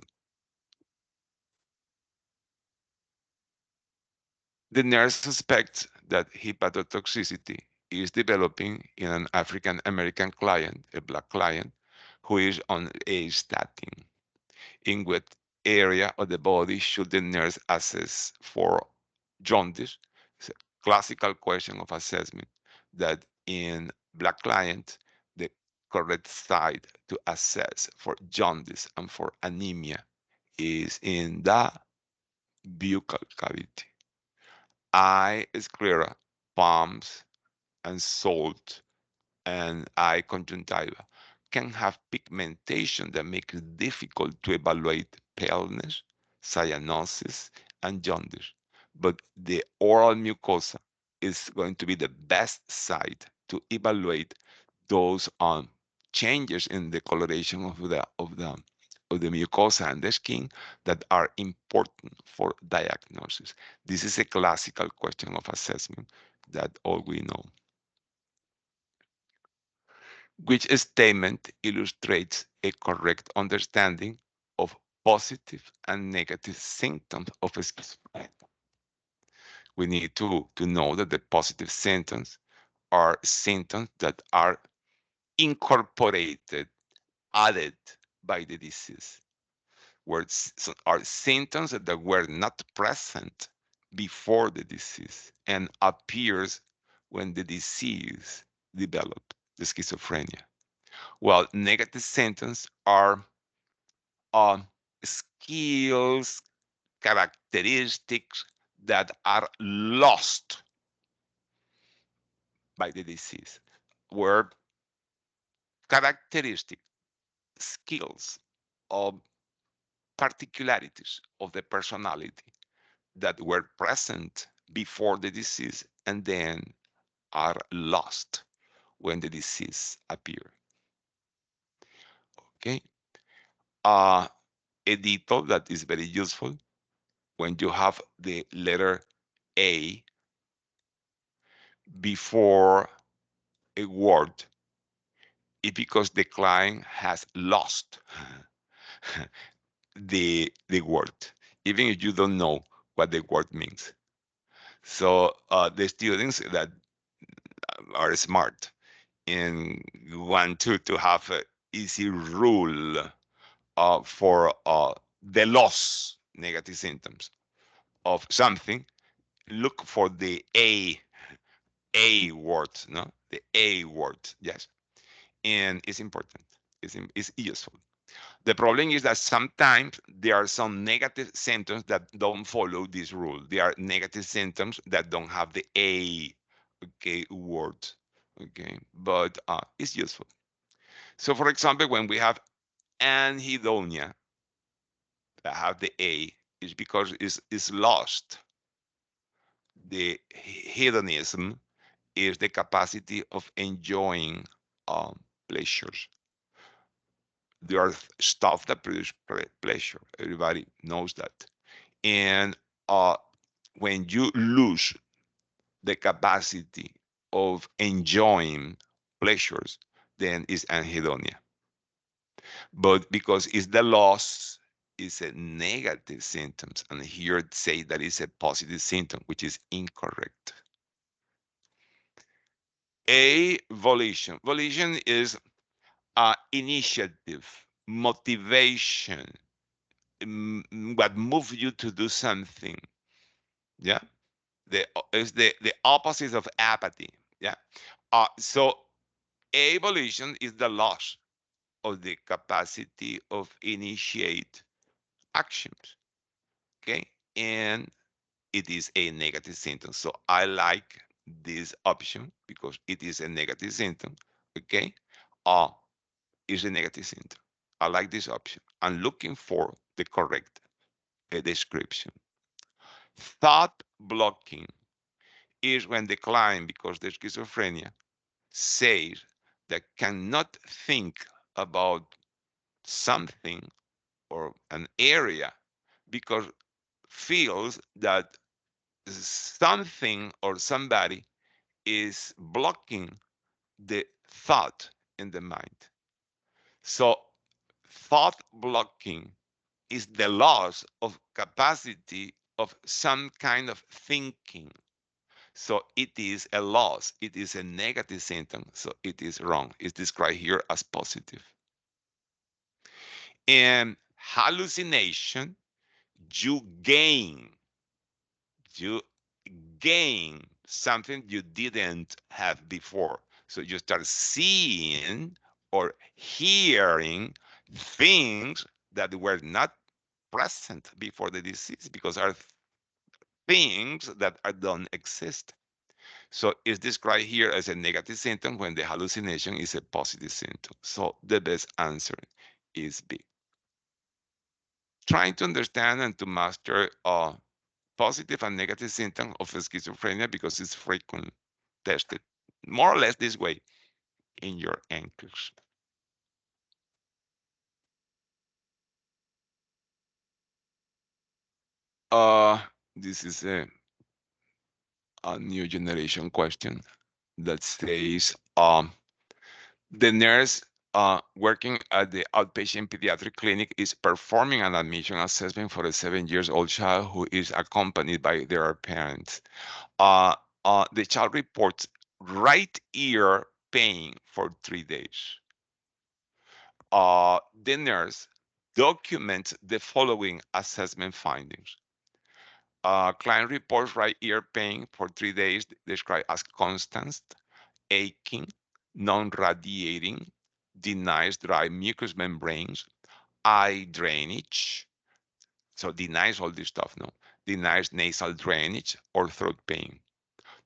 The nurse suspects that hepatotoxicity is developing in an African American client, a black client, who is on a statin. In what area of the body should the nurse assess for jaundice? It's a classical question of assessment that in black clients, the correct site to assess for jaundice and for anemia is in the buccal cavity. Eye sclera, palms, and salt and eye conjunctiva can have pigmentation that makes it difficult to evaluate paleness, cyanosis, and jaundice. But the oral mucosa is going to be the best site to evaluate those changes in the coloration of the mucosa and the skin that are important for diagnosis. This is a classical question of assessment that all we know. Which statement illustrates a correct understanding of positive and negative symptoms of schizophrenia? We need to know that the positive symptoms are symptoms that are incorporated, added by the disease, where are symptoms that were not present before the disease and appears when the disease developed, the schizophrenia. Well, negative symptoms are um, skills, characteristics that are lost by the disease, where characteristic skills of particularities of the personality that were present before the disease and then are lost when the disease appears. Okay. Uh, a detail that is very useful when you have the letter A before a word is because the client has lost the word, even if you don't know what the word means. So the students that are smart and want to have an easy rule for the loss negative symptoms of something, look for the A word, no? The A word, yes. And it's important. It's useful. The problem is that sometimes there are some negative symptoms that don't follow this rule. There are negative symptoms that don't have the A, okay, word, okay, but it's useful. So, for example, when we have anhedonia, that have the A, is because it's lost. The hedonism is the capacity of enjoying pleasures. There are stuff that produce pleasure. Everybody knows that. And uh, when you lose the capacity of enjoying pleasures, then it's anhedonia. But because it's the loss, it's a negative symptoms, and here it say that it's a positive symptom, which is incorrect. A volition. Volition is initiative, motivation, what moves you to do something. Yeah, the is the opposite of apathy. Yeah, so a volition is the loss of the capacity of initiate actions. Okay, and it is a negative symptom. So I like this option because it is a negative symptom. Okay, uh, is a negative symptom. I like this option. I'm looking for the correct description. Thought blocking is when the client, because the schizophrenia, says that cannot think about something or an area because feels that something or somebody is blocking the thought in the mind. So thought blocking is the loss of capacity of some kind of thinking. So it is a loss. It is a negative symptom. So it is wrong. It's described here as positive. And hallucination, you gain, you gain something you didn't have before. So you start seeing or hearing things that were not present before the disease because are things that are, don't exist. So it's described here as a negative symptom when the hallucination is a positive symptom. So the best answer is B. Trying to understand and to master positive and negative symptom of schizophrenia because it's frequently tested more or less this way in your ankles. Uh, this is a new generation question that says the nurse working at the outpatient pediatric clinic is performing an admission assessment for a 7 years old child who is accompanied by their parents. Uh, the child reports right ear pain for 3 days. The nurse documents the following assessment findings. Client reports right ear pain for 3 days, described as constant, aching, non-radiating, denies dry mucous membranes, eye drainage, so denies all this stuff, no? Denies nasal drainage or throat pain.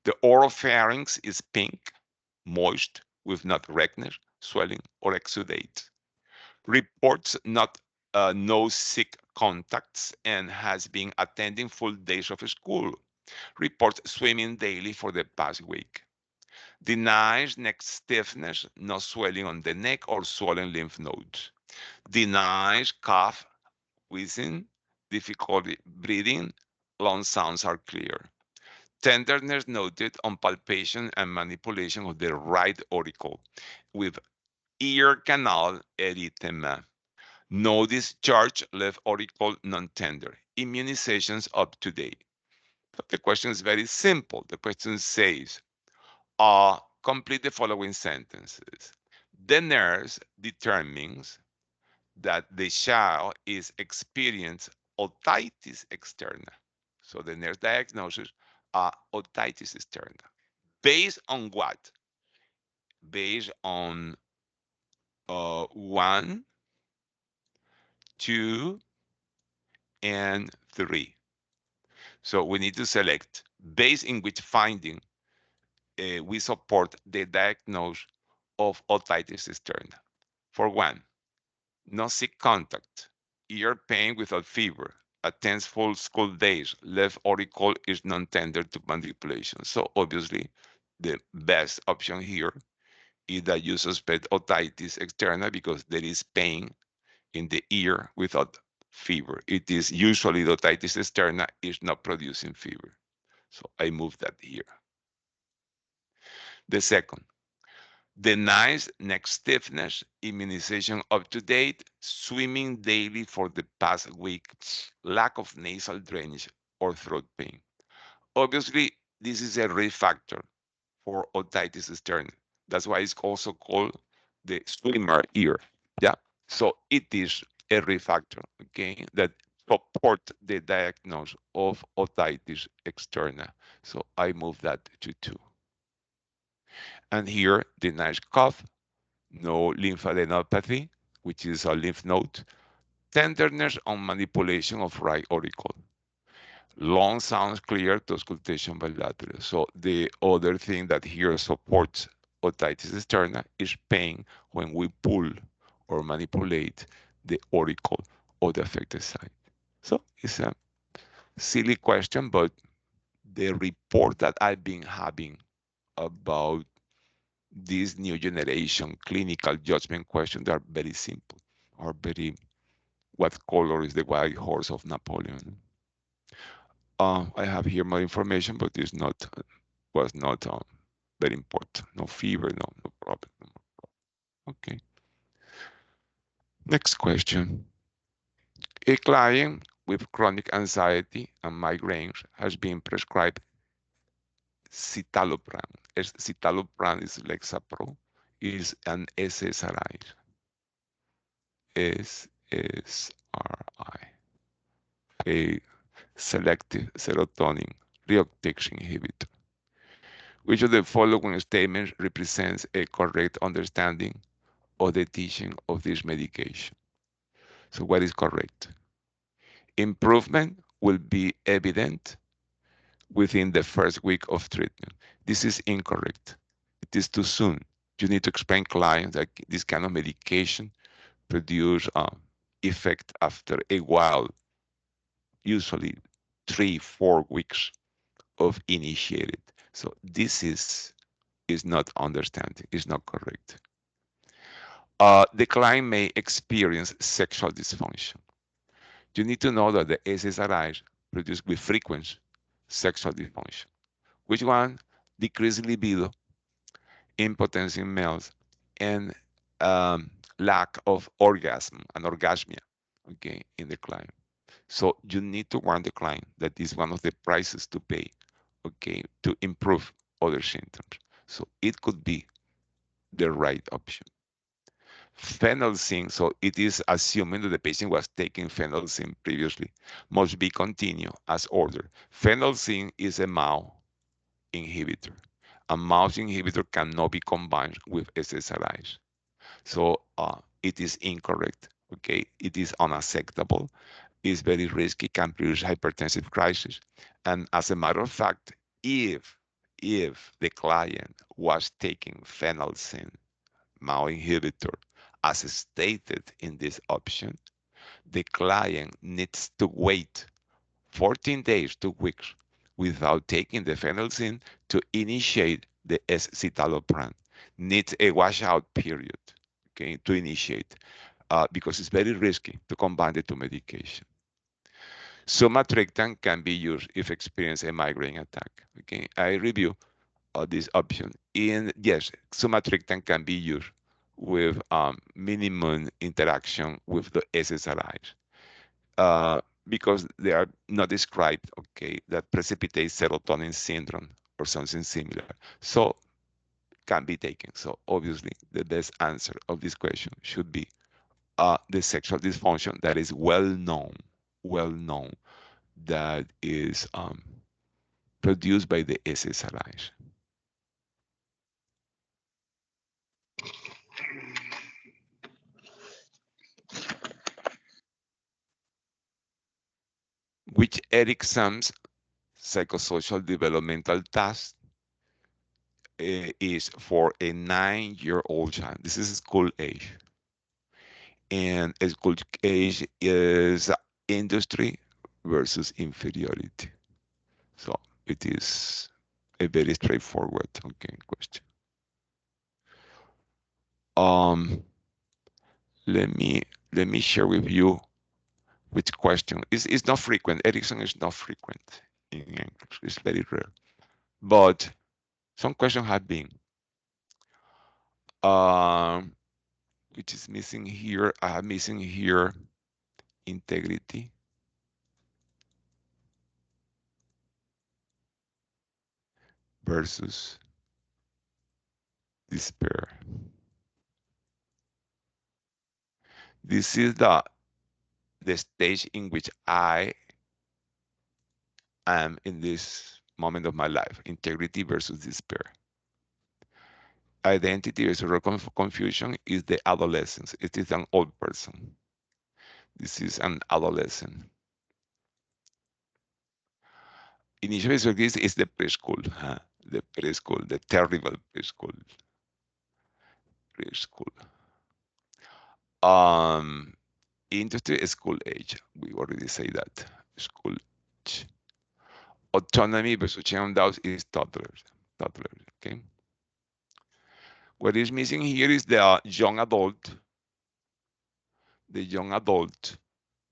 The oropharynx is pink, moist, with not redness, swelling, or exudate. Reports no sick contacts and has been attending full days of school. Reports swimming daily for the past week. Denies neck stiffness, no swelling on the neck or swollen lymph nodes. Denies cough, wheezing, difficulty breathing, long sounds are clear. Tenderness noted on palpation and manipulation of the right auricle with ear canal erythema. No discharge, left auricle non-tender. Immunizations up to date. But the question is very simple. The question says, complete the following sentences. The nurse determines that the child is experiencing otitis externa. So the nurse diagnoses otitis externa. Based on what? Based on 1, 2, and 3. So we need to select based in which finding we support the diagnosis of otitis externa. For one, no sick contact, ear pain without fever, attends full school days, left auricle is non-tender to manipulation. So obviously, the best option here is that you suspect otitis externa because there is pain in the ear without fever. It is usually the otitis externa is not producing fever. So I move that here. The second, denies neck stiffness, immunization up to date, swimming daily for the past week, lack of nasal drainage or throat pain. Obviously, this is a risk factor for otitis externa. That's why it's also called the swimmer ear. Yeah. So it is a risk factor, okay, that support the diagnosis of otitis externa. So I move that to 2. And here, the nice cough, no lymphadenopathy, which is a lymph node, tenderness on manipulation of right auricle. Long sounds clear to auscultation bilateral. So the other thing that here supports otitis externa is pain when we pull or manipulate the auricle of the affected site. So it's a silly question, but the report that I've been having about this new generation clinical judgment questions are very simple, are very, what color is the white horse of Napoleon? I have here more information, but it's not, was not very important. No fever, no problem. Okay. Next question. A client with chronic anxiety and migraines has been prescribed citalopram. Citalopram is Lexapro, is an SSRI. SSRI, a selective serotonin reuptake inhibitor. Which of the following statements represents a correct understanding of the teaching of this medication? So what is correct? Improvement will be evident within the first week of treatment. This is incorrect. It is too soon. You need to explain clients that this kind of medication produce effect after a while, usually 3-4 weeks of initiated. So this is not understanding, is not correct. The client may experience sexual dysfunction. You need to know that the SSRIs produce with frequency sexual dysfunction. Which one? Decreased libido, impotence in males, and lack of orgasm and orgasmia, okay, in the client. So you need to warn the client that is one of the prices to pay, okay, to improve other symptoms. So it could be the right option. Phenelzine, so it is assuming that the patient was taking phenelzine previously, must be continued as ordered. Phenelzine is a MAO inhibitor. A MAO inhibitor cannot be combined with SSRIs. So it is incorrect. Okay, it is unacceptable. It's very risky, can produce hypertensive crisis. And as a matter of fact, if the client was taking phenelzine, MAO inhibitor, as stated in this option, the client needs to wait 14 days, 2 weeks, without taking the phenelzine to initiate the escitalopram. Needs a washout period, okay, to initiate, because it's very risky to combine the two medications. Sumatriptan can be used if experience a migraine attack. Okay, I review this option. In yes, sumatriptan can be used with minimum interaction with the SSRIs because they are not described, okay, that precipitate serotonin syndrome or something similar. So can be taken. So obviously the best answer of this question should be the sexual dysfunction that is well known, that is produced by the SSRIs. Which Erickson's psychosocial developmental task is for a 9-year-old child. This is school age. and school age is industry versus inferiority. So it is a very straightforward, okay, question. Um, let me let me share with you which question is not frequent. Ericsson is not frequent in English. It's very rare. But some questions have been. Um, which is missing here. I have missing here integrity versus despair. This is the stage in which I am in this moment of my life. Integrity versus despair. Identity versus confusion is the adolescence. It is an old person. This is an adolescent. Initial versus is the preschool. Huh? The preschool, the terrible preschool. Preschool. Um, Industry is school age. We already say that. School age. Autonomy versus channel doubts is toddlers. Toddlers. Okay. What is missing here is the young adult. The young adult.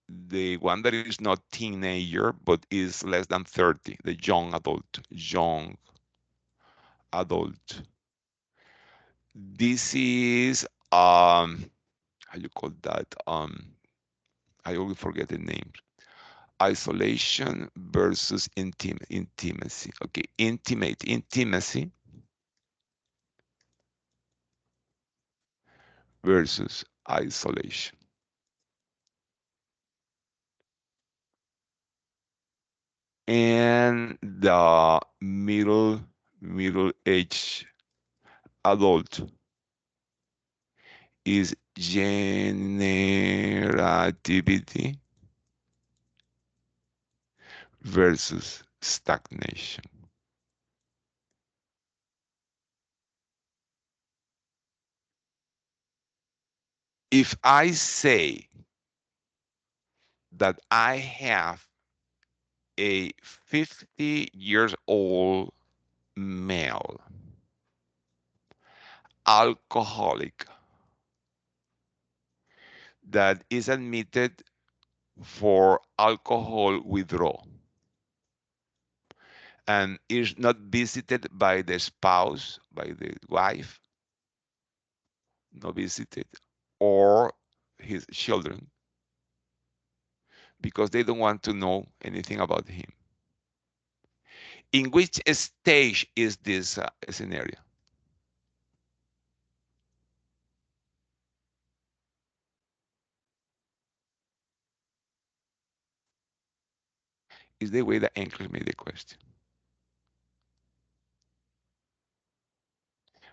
The one that is not teenager but is less than 30. The young adult. Young adult. This is how you call that? I always forget the name. Isolation versus intimacy. Okay, intimacy versus isolation. And the middle age adult is generativity versus stagnation. If I say that I have a 50 years old male alcoholic that is admitted for alcohol withdrawal and is not visited by the spouse, by the wife, not visited, or his children, because they don't want to know anything about him. In which stage is this scenario? Is the way that English made the question.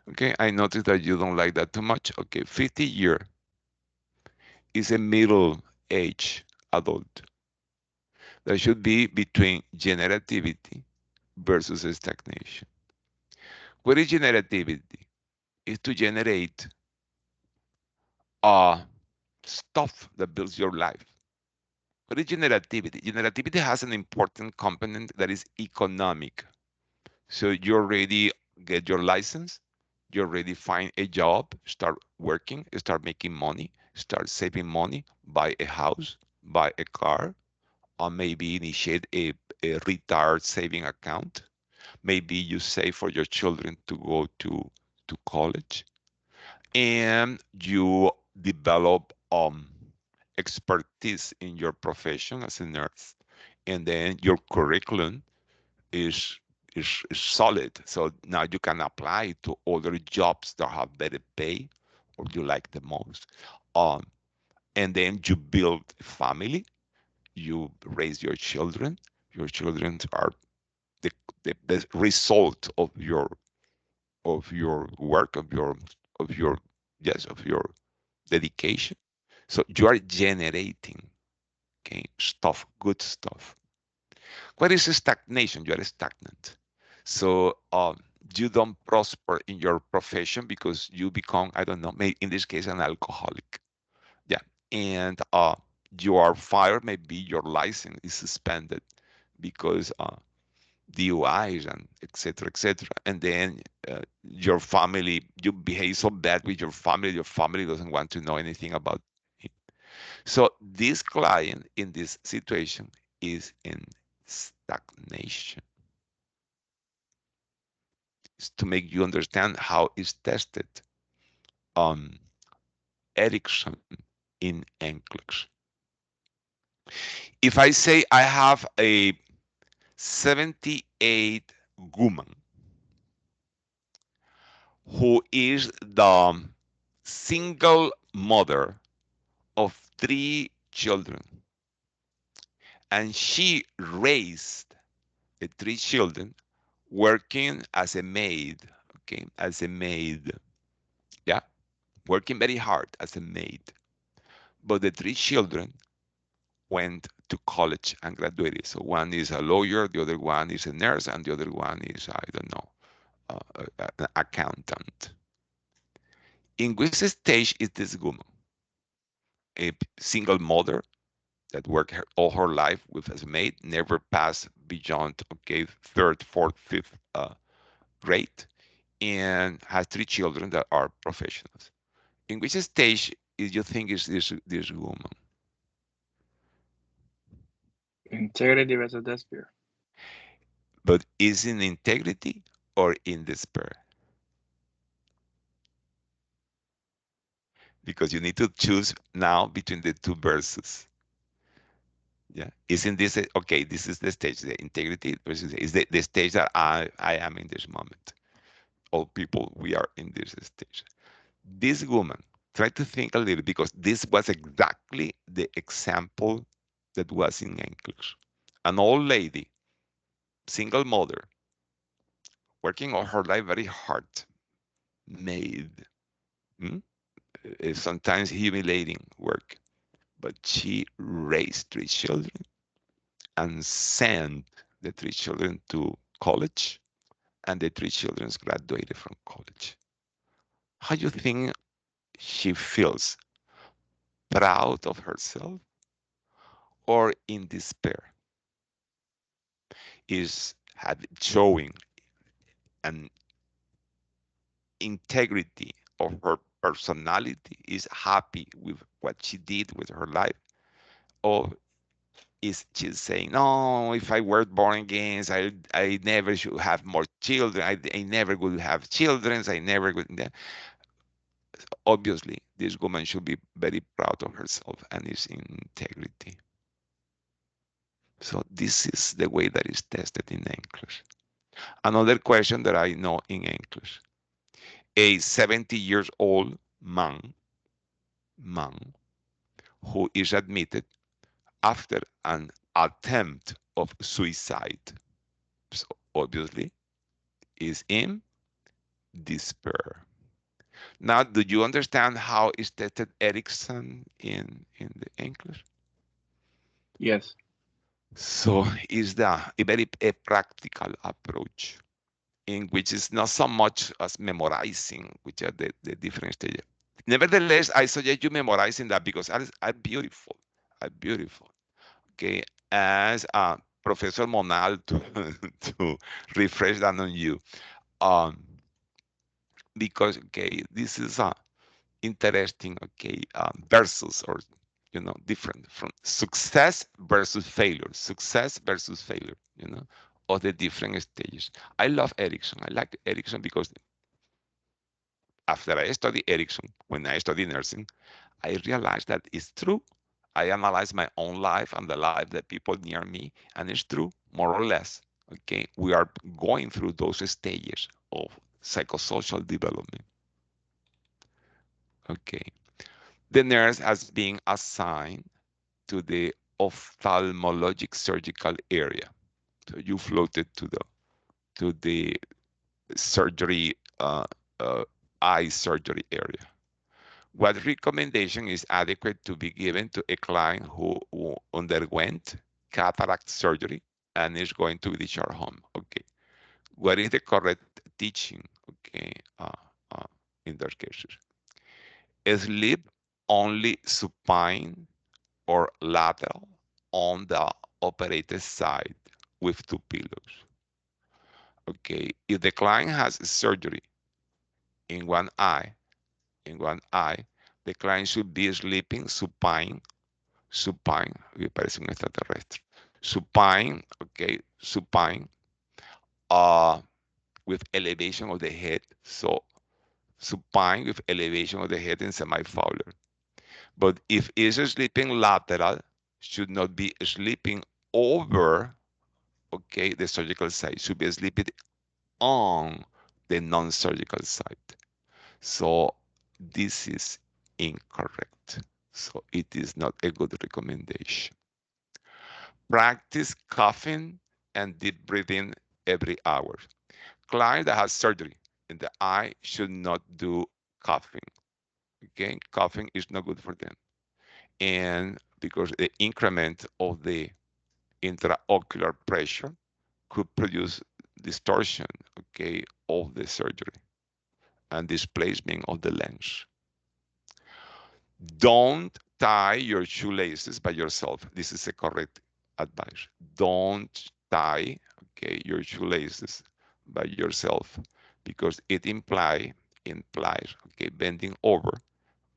Okay, I noticed that you don't like that too much. Okay, 50-year is a middle age adult that should be between generativity versus stagnation. What is generativity? Is to generate uh, stuff that builds your life. What is generativity? Generativity has an important component that is economic. So you already get your license, you already find a job, start working, start making money, start saving money, buy a house, buy a car, or maybe initiate a retired saving account. Maybe you save for your children to go to college, and you develop expertise in your profession as a nurse, and then your curriculum is is solid. So now you can apply to other jobs that have better pay or you like the most. Um, and then you build a family, you raise your children. Your children are the, the result of your work, of your yes, of your dedication. So you are generating, okay, stuff, good stuff. What is stagnation? You are stagnant. So you don't prosper in your profession because you become, I don't know, maybe in this case, an alcoholic. Yeah. and you are fired, maybe your license is suspended because DUIs and etc. etc. And then your family, you behave so bad with your family doesn't want to know anything about it. So this client in this situation is in stagnation. It's to make you understand how it's tested on Ericsson in NCLEX. If I say I have a 78 woman who is the single mother of 3 children, and she raised the 3 children working as a maid, okay, as a maid, yeah, working very hard as a maid. But the 3 children went to college and graduated. So one is a lawyer, the other one is a nurse, and the other one is, I don't know, an accountant. In which stage is this woman? A single mother that worked all her life with as a maid, never passed beyond, okay, third, fourth, fifth grade, and has 3 children that are professionals. In which stage is you think is this woman? Integrity versus despair. But is in integrity or in despair? Because you need to choose now between the two verses. Yeah, isn't this okay? This is the stage, the integrity versus is the stage that I am in this moment. All people, we are in this stage. This woman, try to think a little because this was exactly the example that was in English. An old lady, single mother, working all her life very hard, made hmm, sometimes humiliating work, but she raised 3 children and sent the 3 children to college, and the 3 children graduated from college. How do you think she feels? Proud of herself or in despair? Is showing an integrity of her personality, is happy with what she did with her life, or is she saying, no, if I were born again, I never should have more children, I never would have children, I never would. Obviously, this woman should be very proud of herself and is in integrity. So this is the way that is tested in English. Another question that I know in English: a 70 years old man who is admitted after an attempt of suicide. So obviously is in despair. Now, do you understand how is tested Erickson in the English? Yes. So is a very a practical approach in which is not so much as memorizing, which are the different stages. Nevertheless, I suggest you memorizing that because are beautiful, are beautiful. Okay, as Professor Monal to to refresh that on you, um, because okay, this is interesting. Okay, versus or different from success versus failure. Of the different stages. I love Erickson. I like Erickson because after I studied Erickson, when I studied nursing, I realized that it's true. I analyzed my own life and the life that people near me, and it's true, more or less. Okay, we are going through those stages of psychosocial development. Okay, the nurse has been assigned to the ophthalmologic surgical area. So you floated to the surgery, uh, eye surgery area. What recommendation is adequate to be given to a client who underwent cataract surgery and is going to discharge home? Okay. What is the correct teaching? Okay. Uh, in those cases, sleep only supine or lateral on the operated side with two pillows. Okay, if the client has surgery in one eye, in one eye, the client should be sleeping supine, me parece un extraterrestre, supine, okay, supine, uh, with elevation of the head. So supine with elevation of the head in semi-fowler. But if is sleeping lateral, should not be sleeping over, okay, the surgical side. Should be sleeping on the non-surgical side. So this is incorrect. So it is not a good recommendation. Practice coughing and deep breathing every hour. Client that has surgery in the eye should not do coughing. Okay, coughing is not good for them. And because the increment of the intraocular pressure could produce distortion, okay, of the surgery and displacement of the lens. Don't tie your shoelaces by yourself. This is a correct advice. Don't tie, okay, your shoelaces by yourself because it implies, okay, bending over,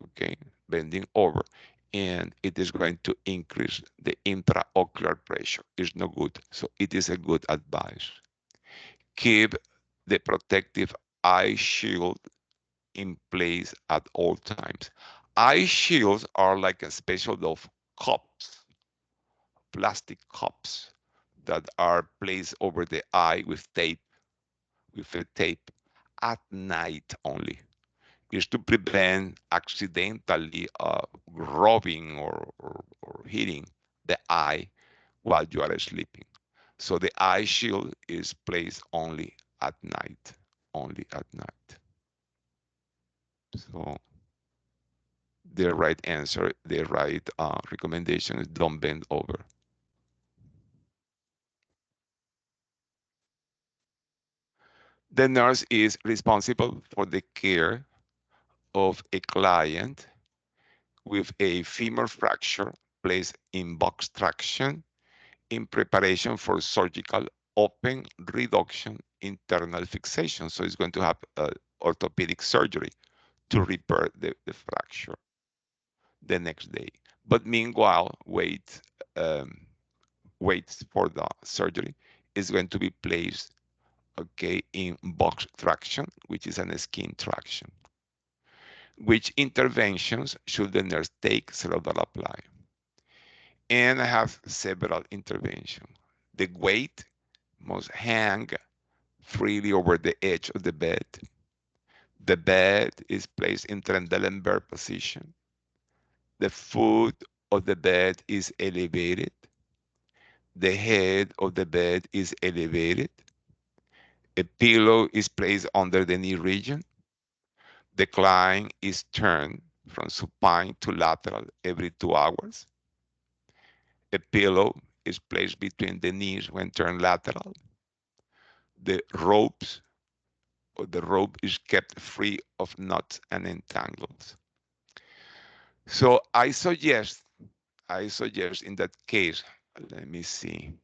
okay, bending over, and it is going to increase the intraocular pressure. It's no good. So it is a good advice. Keep the protective eye shield in place at all times. Eye shields are like a special of cups, plastic cups that are placed over the eye with a tape at night only. Is to prevent accidentally rubbing or hitting the eye while you are sleeping. So the eye shield is placed only at night, only at night. So the right answer, the right recommendation is don't bend over. The nurse is responsible for the care of a client with a femur fracture placed in box traction in preparation for surgical open reduction internal fixation. So it's going to have orthopedic surgery to repair the fracture the next day. But meanwhile, um, wait for the surgery is going to be placed, okay, in box traction, which is an skin traction. Which interventions should the nurse take cerebral apply? And I have several interventions. The weight must hang freely over the edge of the bed. The bed is placed in Trendelenburg position. The foot of the bed is elevated. The head of the bed is elevated. A pillow is placed under the knee region. The client is turned from supine to lateral every 2 hours. A pillow is placed between the knees when turned lateral. The ropes or the rope is kept free of knots and entangles. So I suggest in that case, let me see,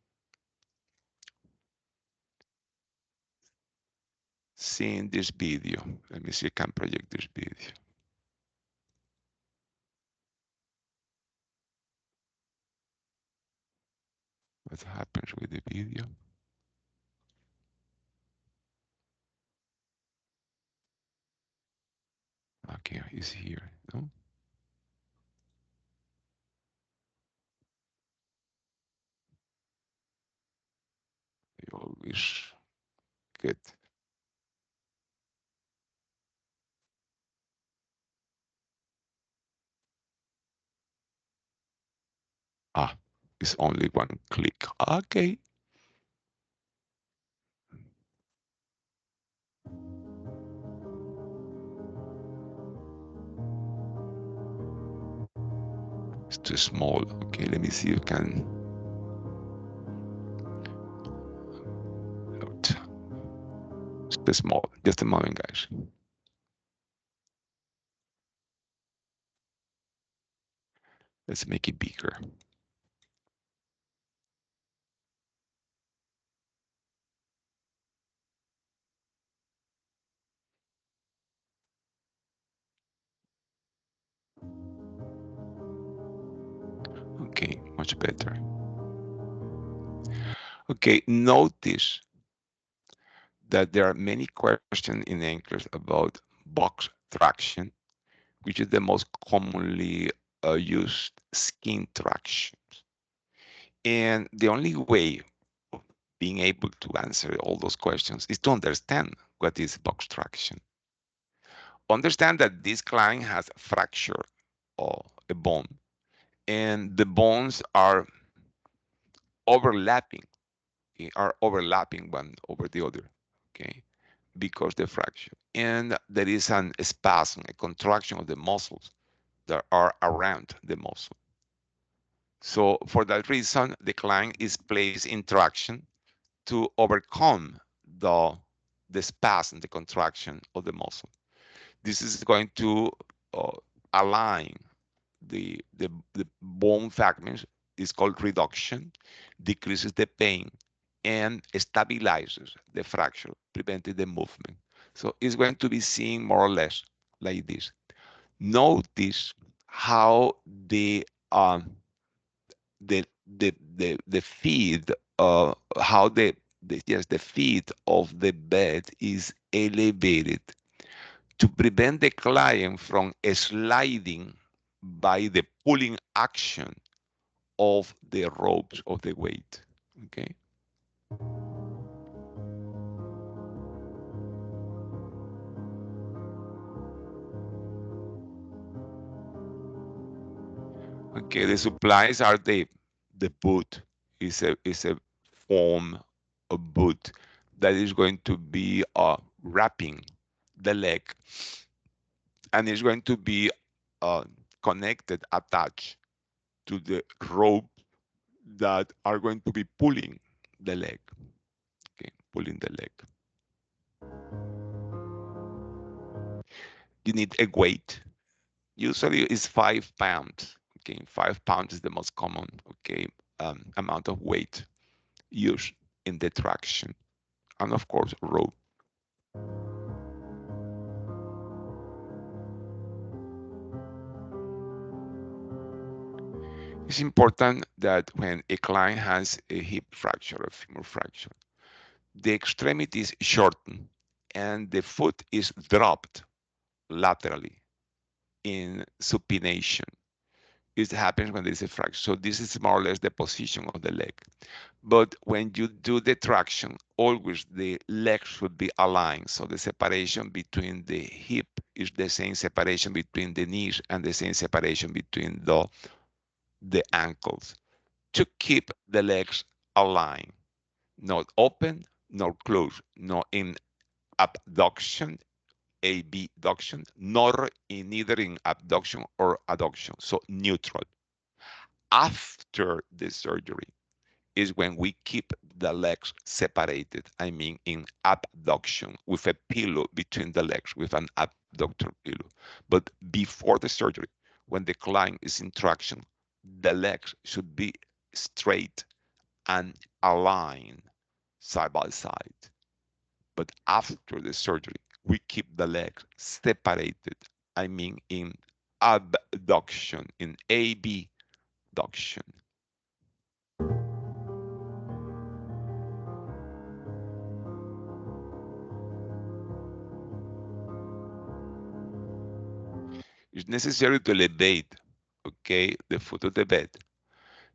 seeing this video. Let me see if I can project this video. What happens with the video? Okay, it's here. No? I always get. Ah, it's only one click. Okay. It's too small. Okay, let me see if I can. It's too small. Just a moment, guys. Let's make it bigger. Okay, much better. Okay, notice that there are many questions in English about box traction, which is the most commonly used skin traction. And the only way of being able to answer all those questions is to understand what is box traction. Understand that this client has a fracture or a bone, and the bones overlapping, are overlapping one over the other, okay, because the fracture. And there is an spasm, a contraction of the muscles that are around the muscle. So for that reason, the client is placed in traction to overcome the, the spasm, the contraction of the muscle. This is going to uh, align the bone fragments, is called reduction, decreases the pain, and stabilizes the fracture, preventing the movement. So it's going to be seen more or less like this. Notice how the feet, how the feet of the bed is elevated to prevent the client from sliding by the pulling action of the ropes of the weight. Okay. Okay. The supplies are the boot. Is a form of boot that is going to be wrapping the leg, and is going to be uh, connected, attached to the rope that are going to be pulling the leg. Okay, pulling the leg. You need a weight. Usually it's 5 pounds. Okay, 5 pounds is the most common, okay, amount of weight used in the traction, and of course rope. It's important that when a client has a hip fracture or femur fracture, the extremities shorten and the foot is dropped laterally in supination. It happens when there's a fracture. So this is more or less the position of the leg. But when you do the traction, always the legs should be aligned. So the separation between the hip is the same separation between the knees and the same separation between the ankles to keep the legs aligned, not open, nor closed, not in abduction, abduction, nor in neither in abduction or adduction. So neutral. After the surgery is when we keep the legs separated. I mean, in abduction with a pillow between the legs, with an abductor pillow. But before the surgery, when the client is in traction, the legs should be straight and aligned side by side. But after the surgery, we keep the legs separated. I mean, in abduction, in abduction. It's necessary to elevate, okay, the foot of the bed,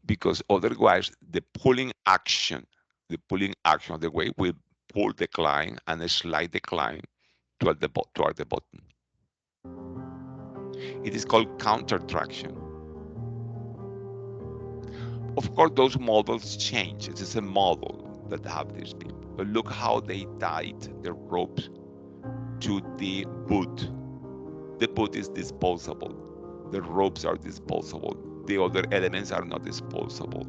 because otherwise the pulling action of the weight will pull the client and slide the client toward the bottom. It is called counter traction. Of course, those models change. It is a model that have these people. But look how they tied the ropes to the boot. The boot is disposable. The ropes are disposable. The other elements are not disposable.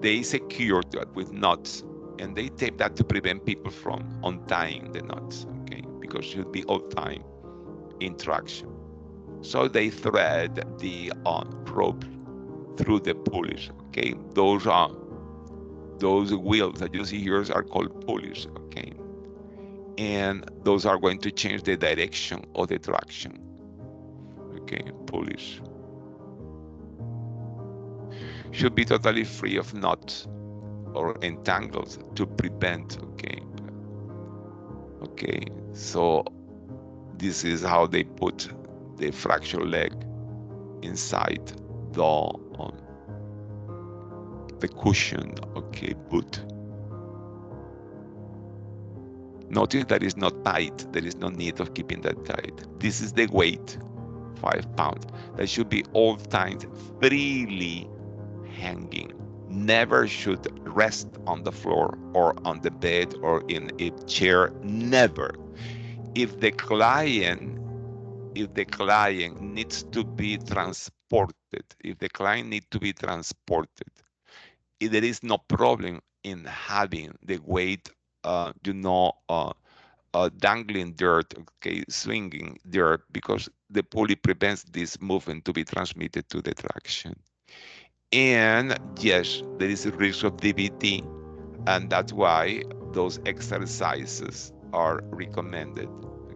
They secure that with nuts, and they tape that to prevent people from untying the nuts, okay? Because it should be all time in traction. So they thread the rope through the pulleys. Okay, those wheels that you see here are called pulleys. Okay, and those are going to change the direction of the traction. Okay, pulleys should be totally free of knots or entangles to prevent. Okay, so this is how they put the fracture leg inside the um, the cushion. Okay, boot. Notice that it's not tight. There is no need of keeping that tight. This is the weight, 5 pounds. That should be all times freely hanging. Never should rest on the floor or on the bed or in a chair. Never. If the client needs to be transported, if the client needs to be transported, there is no problem in having the weight, dangling dirt, okay, swinging dirt, because the pulley prevents this movement to be transmitted to the traction. And yes, there is a risk of DVT, and that's why those exercises are recommended,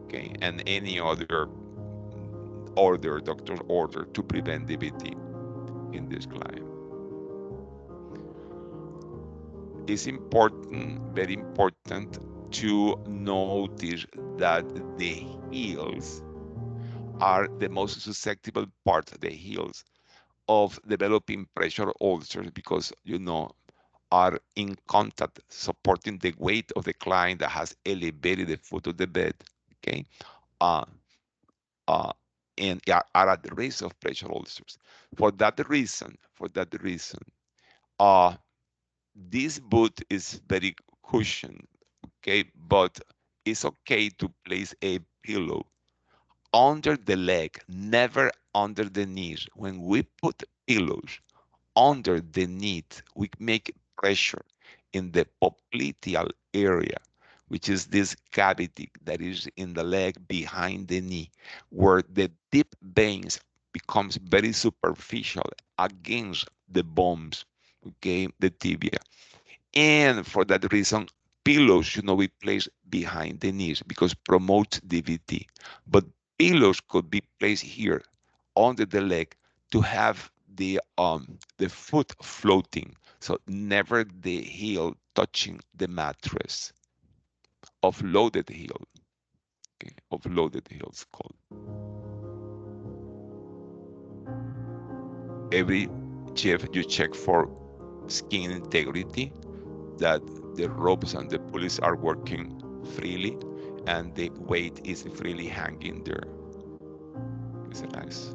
okay, and any other doctor's order to prevent DVT in this client. It's important, very important, to notice that the heels are the most susceptible part, the heels, of developing pressure ulcers, because are in contact, supporting the weight of the client that has elevated the foot of the bed. Okay, uh, uh, and are at the risk of pressure ulcers. For that reason, uh, this boot is very cushioned. Okay, but it's okay to place a pillow under the leg, never under the knees. When we put pillows under the knee, we make pressure in the popliteal area, which is this cavity that is in the leg behind the knee, where the deep veins becomes very superficial against the bones, okay, the tibia. And for that reason, pillows should not be placed behind the knees because promotes DVT. But pillows could be placed here under the leg to have the foot floating, so never the heel touching the mattress. Offloaded heel. Okay, offloaded heels called. Every shift you check for skin integrity, that the ropes and the pulleys are working freely and the weight is freely hanging there. It's nice.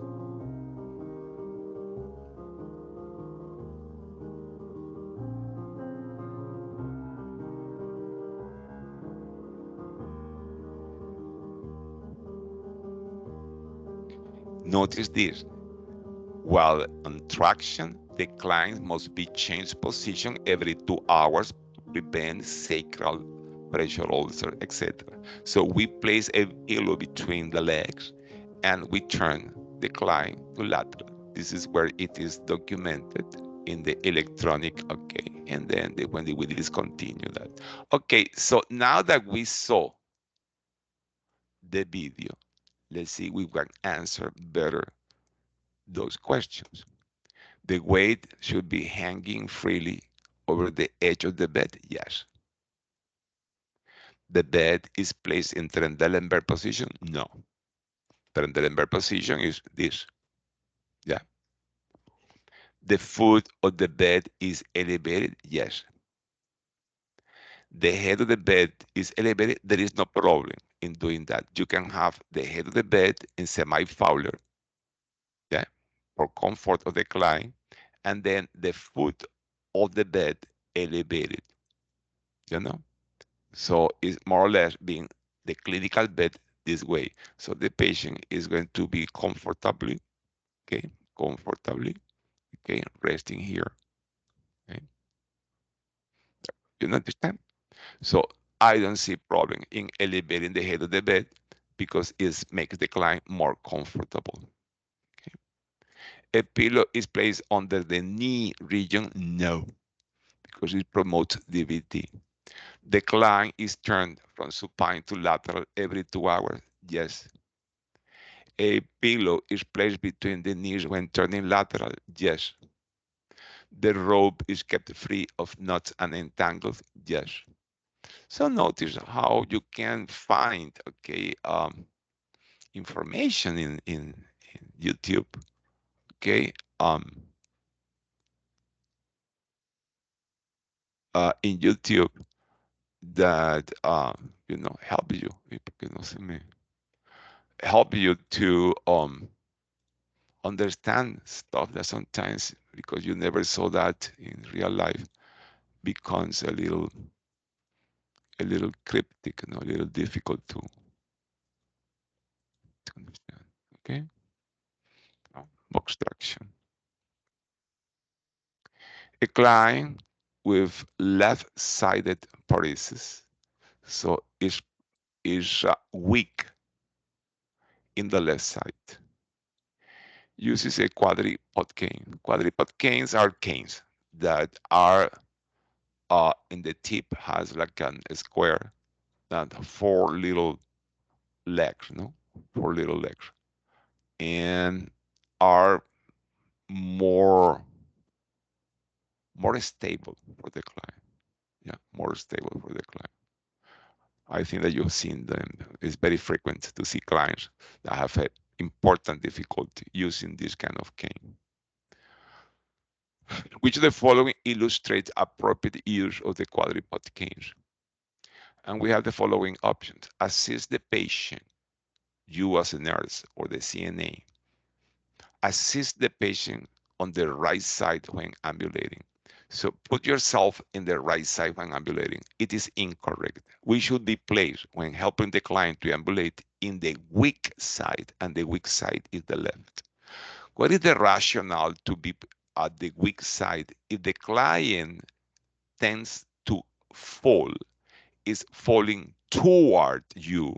Notice this. While on traction, the client must be changed position every 2 hours to prevent sacral pressure ulcer, etc. So we place a pillow between the legs and we turn the client to lateral. This is where it is documented in the electronic, okay, and then when we discontinue that. Okay, so now that we saw the video, let's see if we can answer better those questions. The weight should be hanging freely over the edge of the bed, yes. The bed is placed in Trendelenburg position, no. Trendelenburg position is this, yeah. The foot of the bed is elevated, yes. The head of the bed is elevated, there is no problem in doing that. You can have the head of the bed in semi-fowler, yeah, for comfort of the client, and then the foot of the bed elevated, you know? So it's more or less being the clinical bed this way. So the patient is going to be comfortably, okay, comfortably, okay, resting here, okay? You understand? So I don't see problem in elevating the head of the bed because it makes the client more comfortable. Okay? A pillow is placed under the knee region? No, because it promotes DVT. The client is turned from supine to lateral every 2 hours? Yes. A pillow is placed between the knees when turning lateral? Yes. The rope is kept free of knots and entangles? Yes. So notice how you can find, okay, information in YouTube, okay, in YouTube that help you, porque no se me help you to understand stuff that sometimes, because you never saw that in real life, becomes a little cryptic, a little difficult to understand. Okay, obstruction. A client with left-sided paresis, so is weak in the left side, uses a quadripod cane. Quadripod canes are canes that are in the tip has like a square that four little legs, no, four little legs, and are more more stable for the client. Yeah, more stable for the client. I think that you've seen them. It's very frequent to see clients that have an important difficulty using this kind of cane. Which of the following illustrates appropriate use of the quadripod canes? And we have the following options. Assist the patient, you as a nurse or the CNA. Assist the patient on the right side when ambulating. So put yourself in the right side when ambulating. It is incorrect. We should be placed when helping the client to ambulate in the weak side, and the weak side is the left. What is the rationale to be at the weak side? If the client tends to fall, is falling toward you,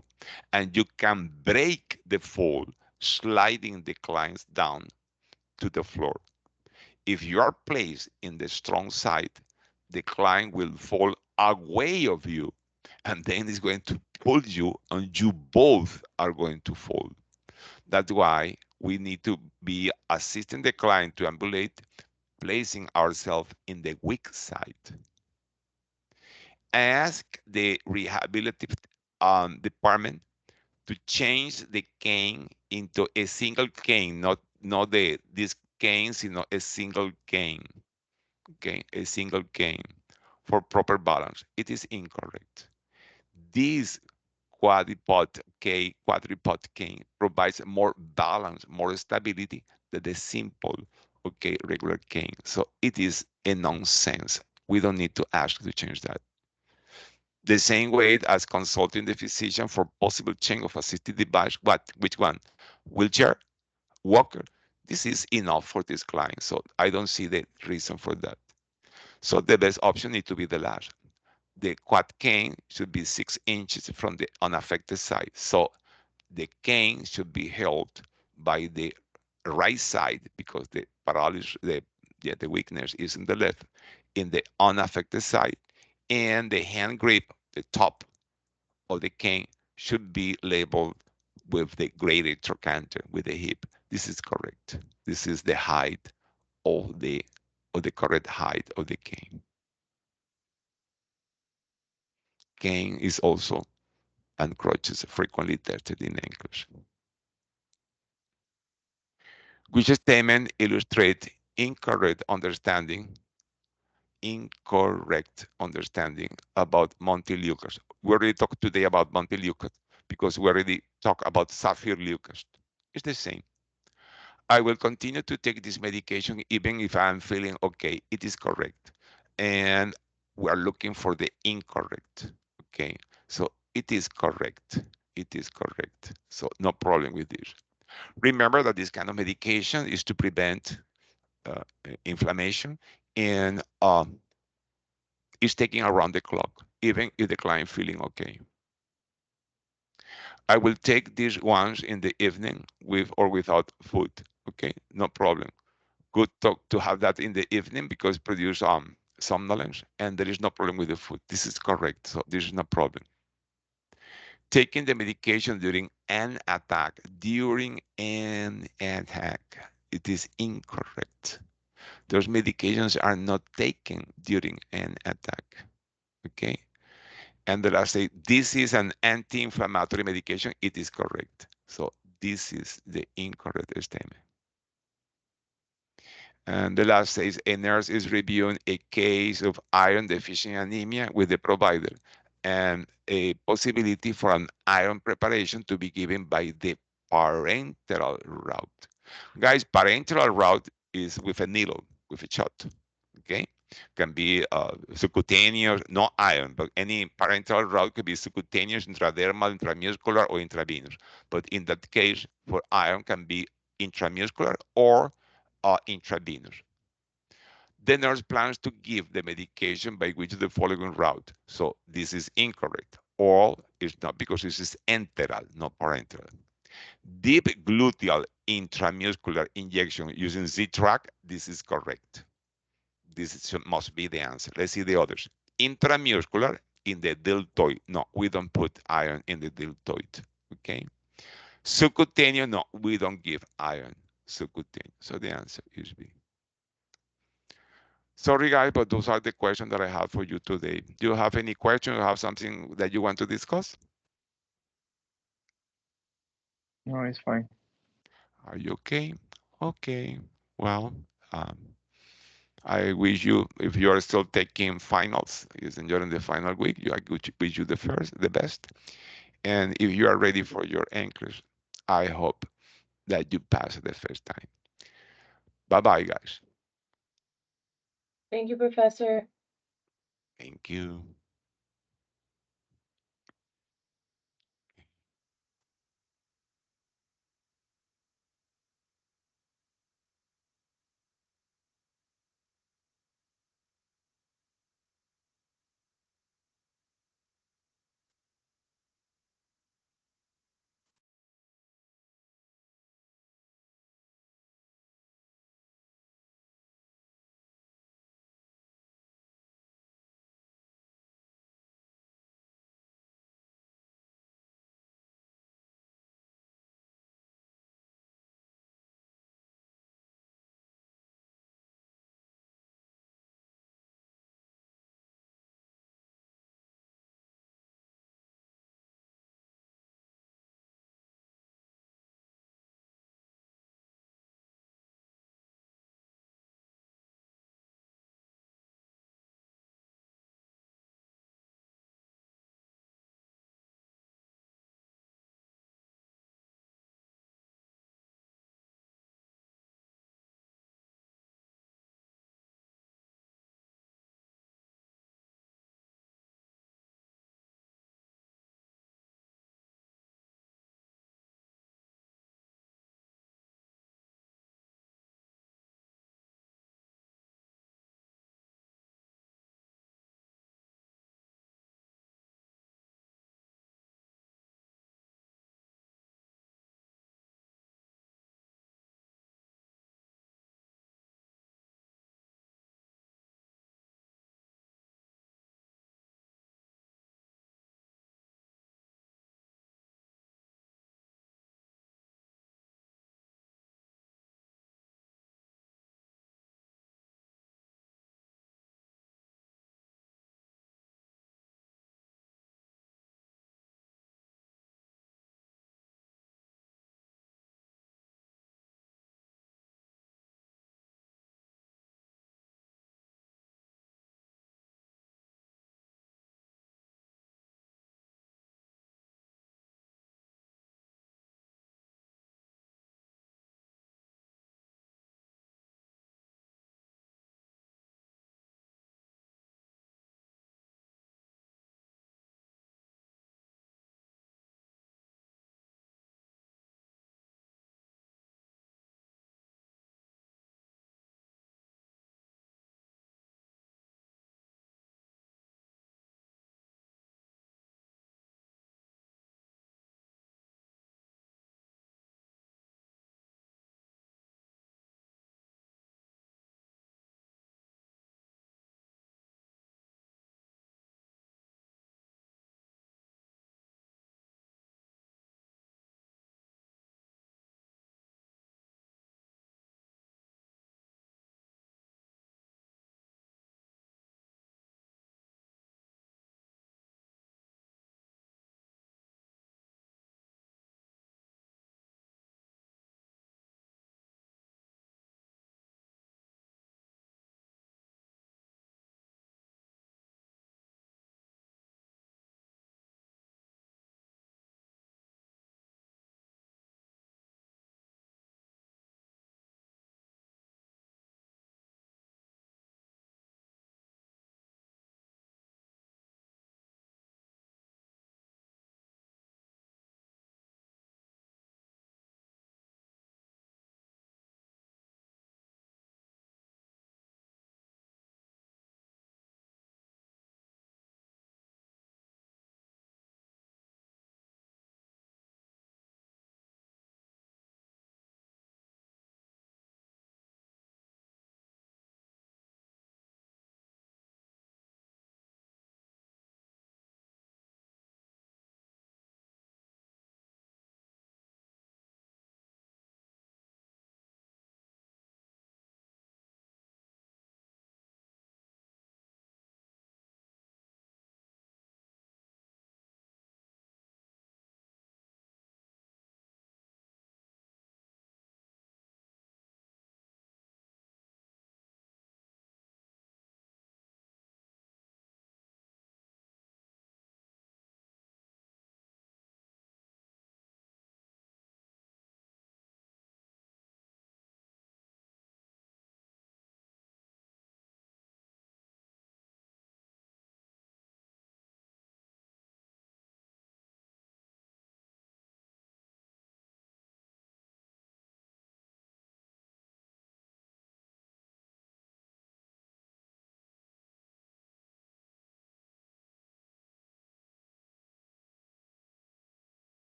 and you can break the fall, sliding the clients down to the floor. If you are placed in the strong side, the client will fall away of you, and then it's going to pull you, and you both are going to fall. That's why we need to be assisting the client to ambulate, placing ourselves in the weak side. Ask the rehabilitative department to change the cane into a single cane, not this cane, sino a single cane. Okay, a single cane for proper balance. It is incorrect. This quadripod cane provides more balance, more stability than the simple, okay, regular cane. So it is a nonsense. We don't need to ask to change that. The same way as consulting the physician for possible change of assisted device. Which one? Wheelchair? Walker? This is enough for this client. So I don't see the reason for that. So the best option needs to be the last. The quad cane should be 6 inches from the unaffected side. So the cane should be held by the right side, because the paralysis, the weakness is in the left, in the unaffected side, and the hand grip, the top of the cane, should be labeled with the greater trochanter, with the hip. This is correct. This is the height of the correct height of the cane. Cane is also, and crutches, frequently tested in English. Which statement illustrate incorrect understanding about Montelukast? We already talked today about Montelukast because we already talked about Sapphire Leucast. It's the same. I will continue to take this medication even if I'm feeling okay. It is correct. And we are looking for the incorrect. Okay. So it is correct. It is correct. So no problem with this. Remember that this kind of medication is to prevent inflammation, and is taking around the clock, even if the client feeling okay. I will take these ones in the evening with or without food. Okay, no problem. good to have that in the evening because it produce somnolence, and there is no problem with the food. This is correct, so there is no problem. Taking the medication during an attack, it is incorrect. Those medications are not taken during an attack. Okay, and the last say this is an anti-inflammatory medication. It is correct. So this is the incorrect statement. And the last says a nurse is reviewing a case of iron deficient anemia with the provider and a possibility for an iron preparation to be given by the parenteral route. Guys, parenteral route is with a needle, with a shot. Okay, can be subcutaneous, not iron, but any parenteral route could be subcutaneous, intradermal, intramuscular, or intravenous. But in that case, for iron can be intramuscular or intravenous. The nurse plans to give the medication by which the following route. So this is incorrect. All is not because this is enteral, not parenteral. Deep gluteal intramuscular injection using Z-track, this is correct. Must be the answer. Let's see the others. Intramuscular in the deltoid. No, we don't put iron in the deltoid. Okay. Subcutaneous, no, we don't give iron subcutaneous. So the answer is B. Sorry, guys, but those are the questions that I have for you today. Do you have any questions? Or have something that you want to discuss? No, it's fine. Are you okay? Okay. Well, um, I wish you, if you are still taking finals, is enjoying the final week, I wish you the best. And if you are ready for your English, I hope that you pass the first time. Bye bye, guys. Thank you, Professor. Thank you.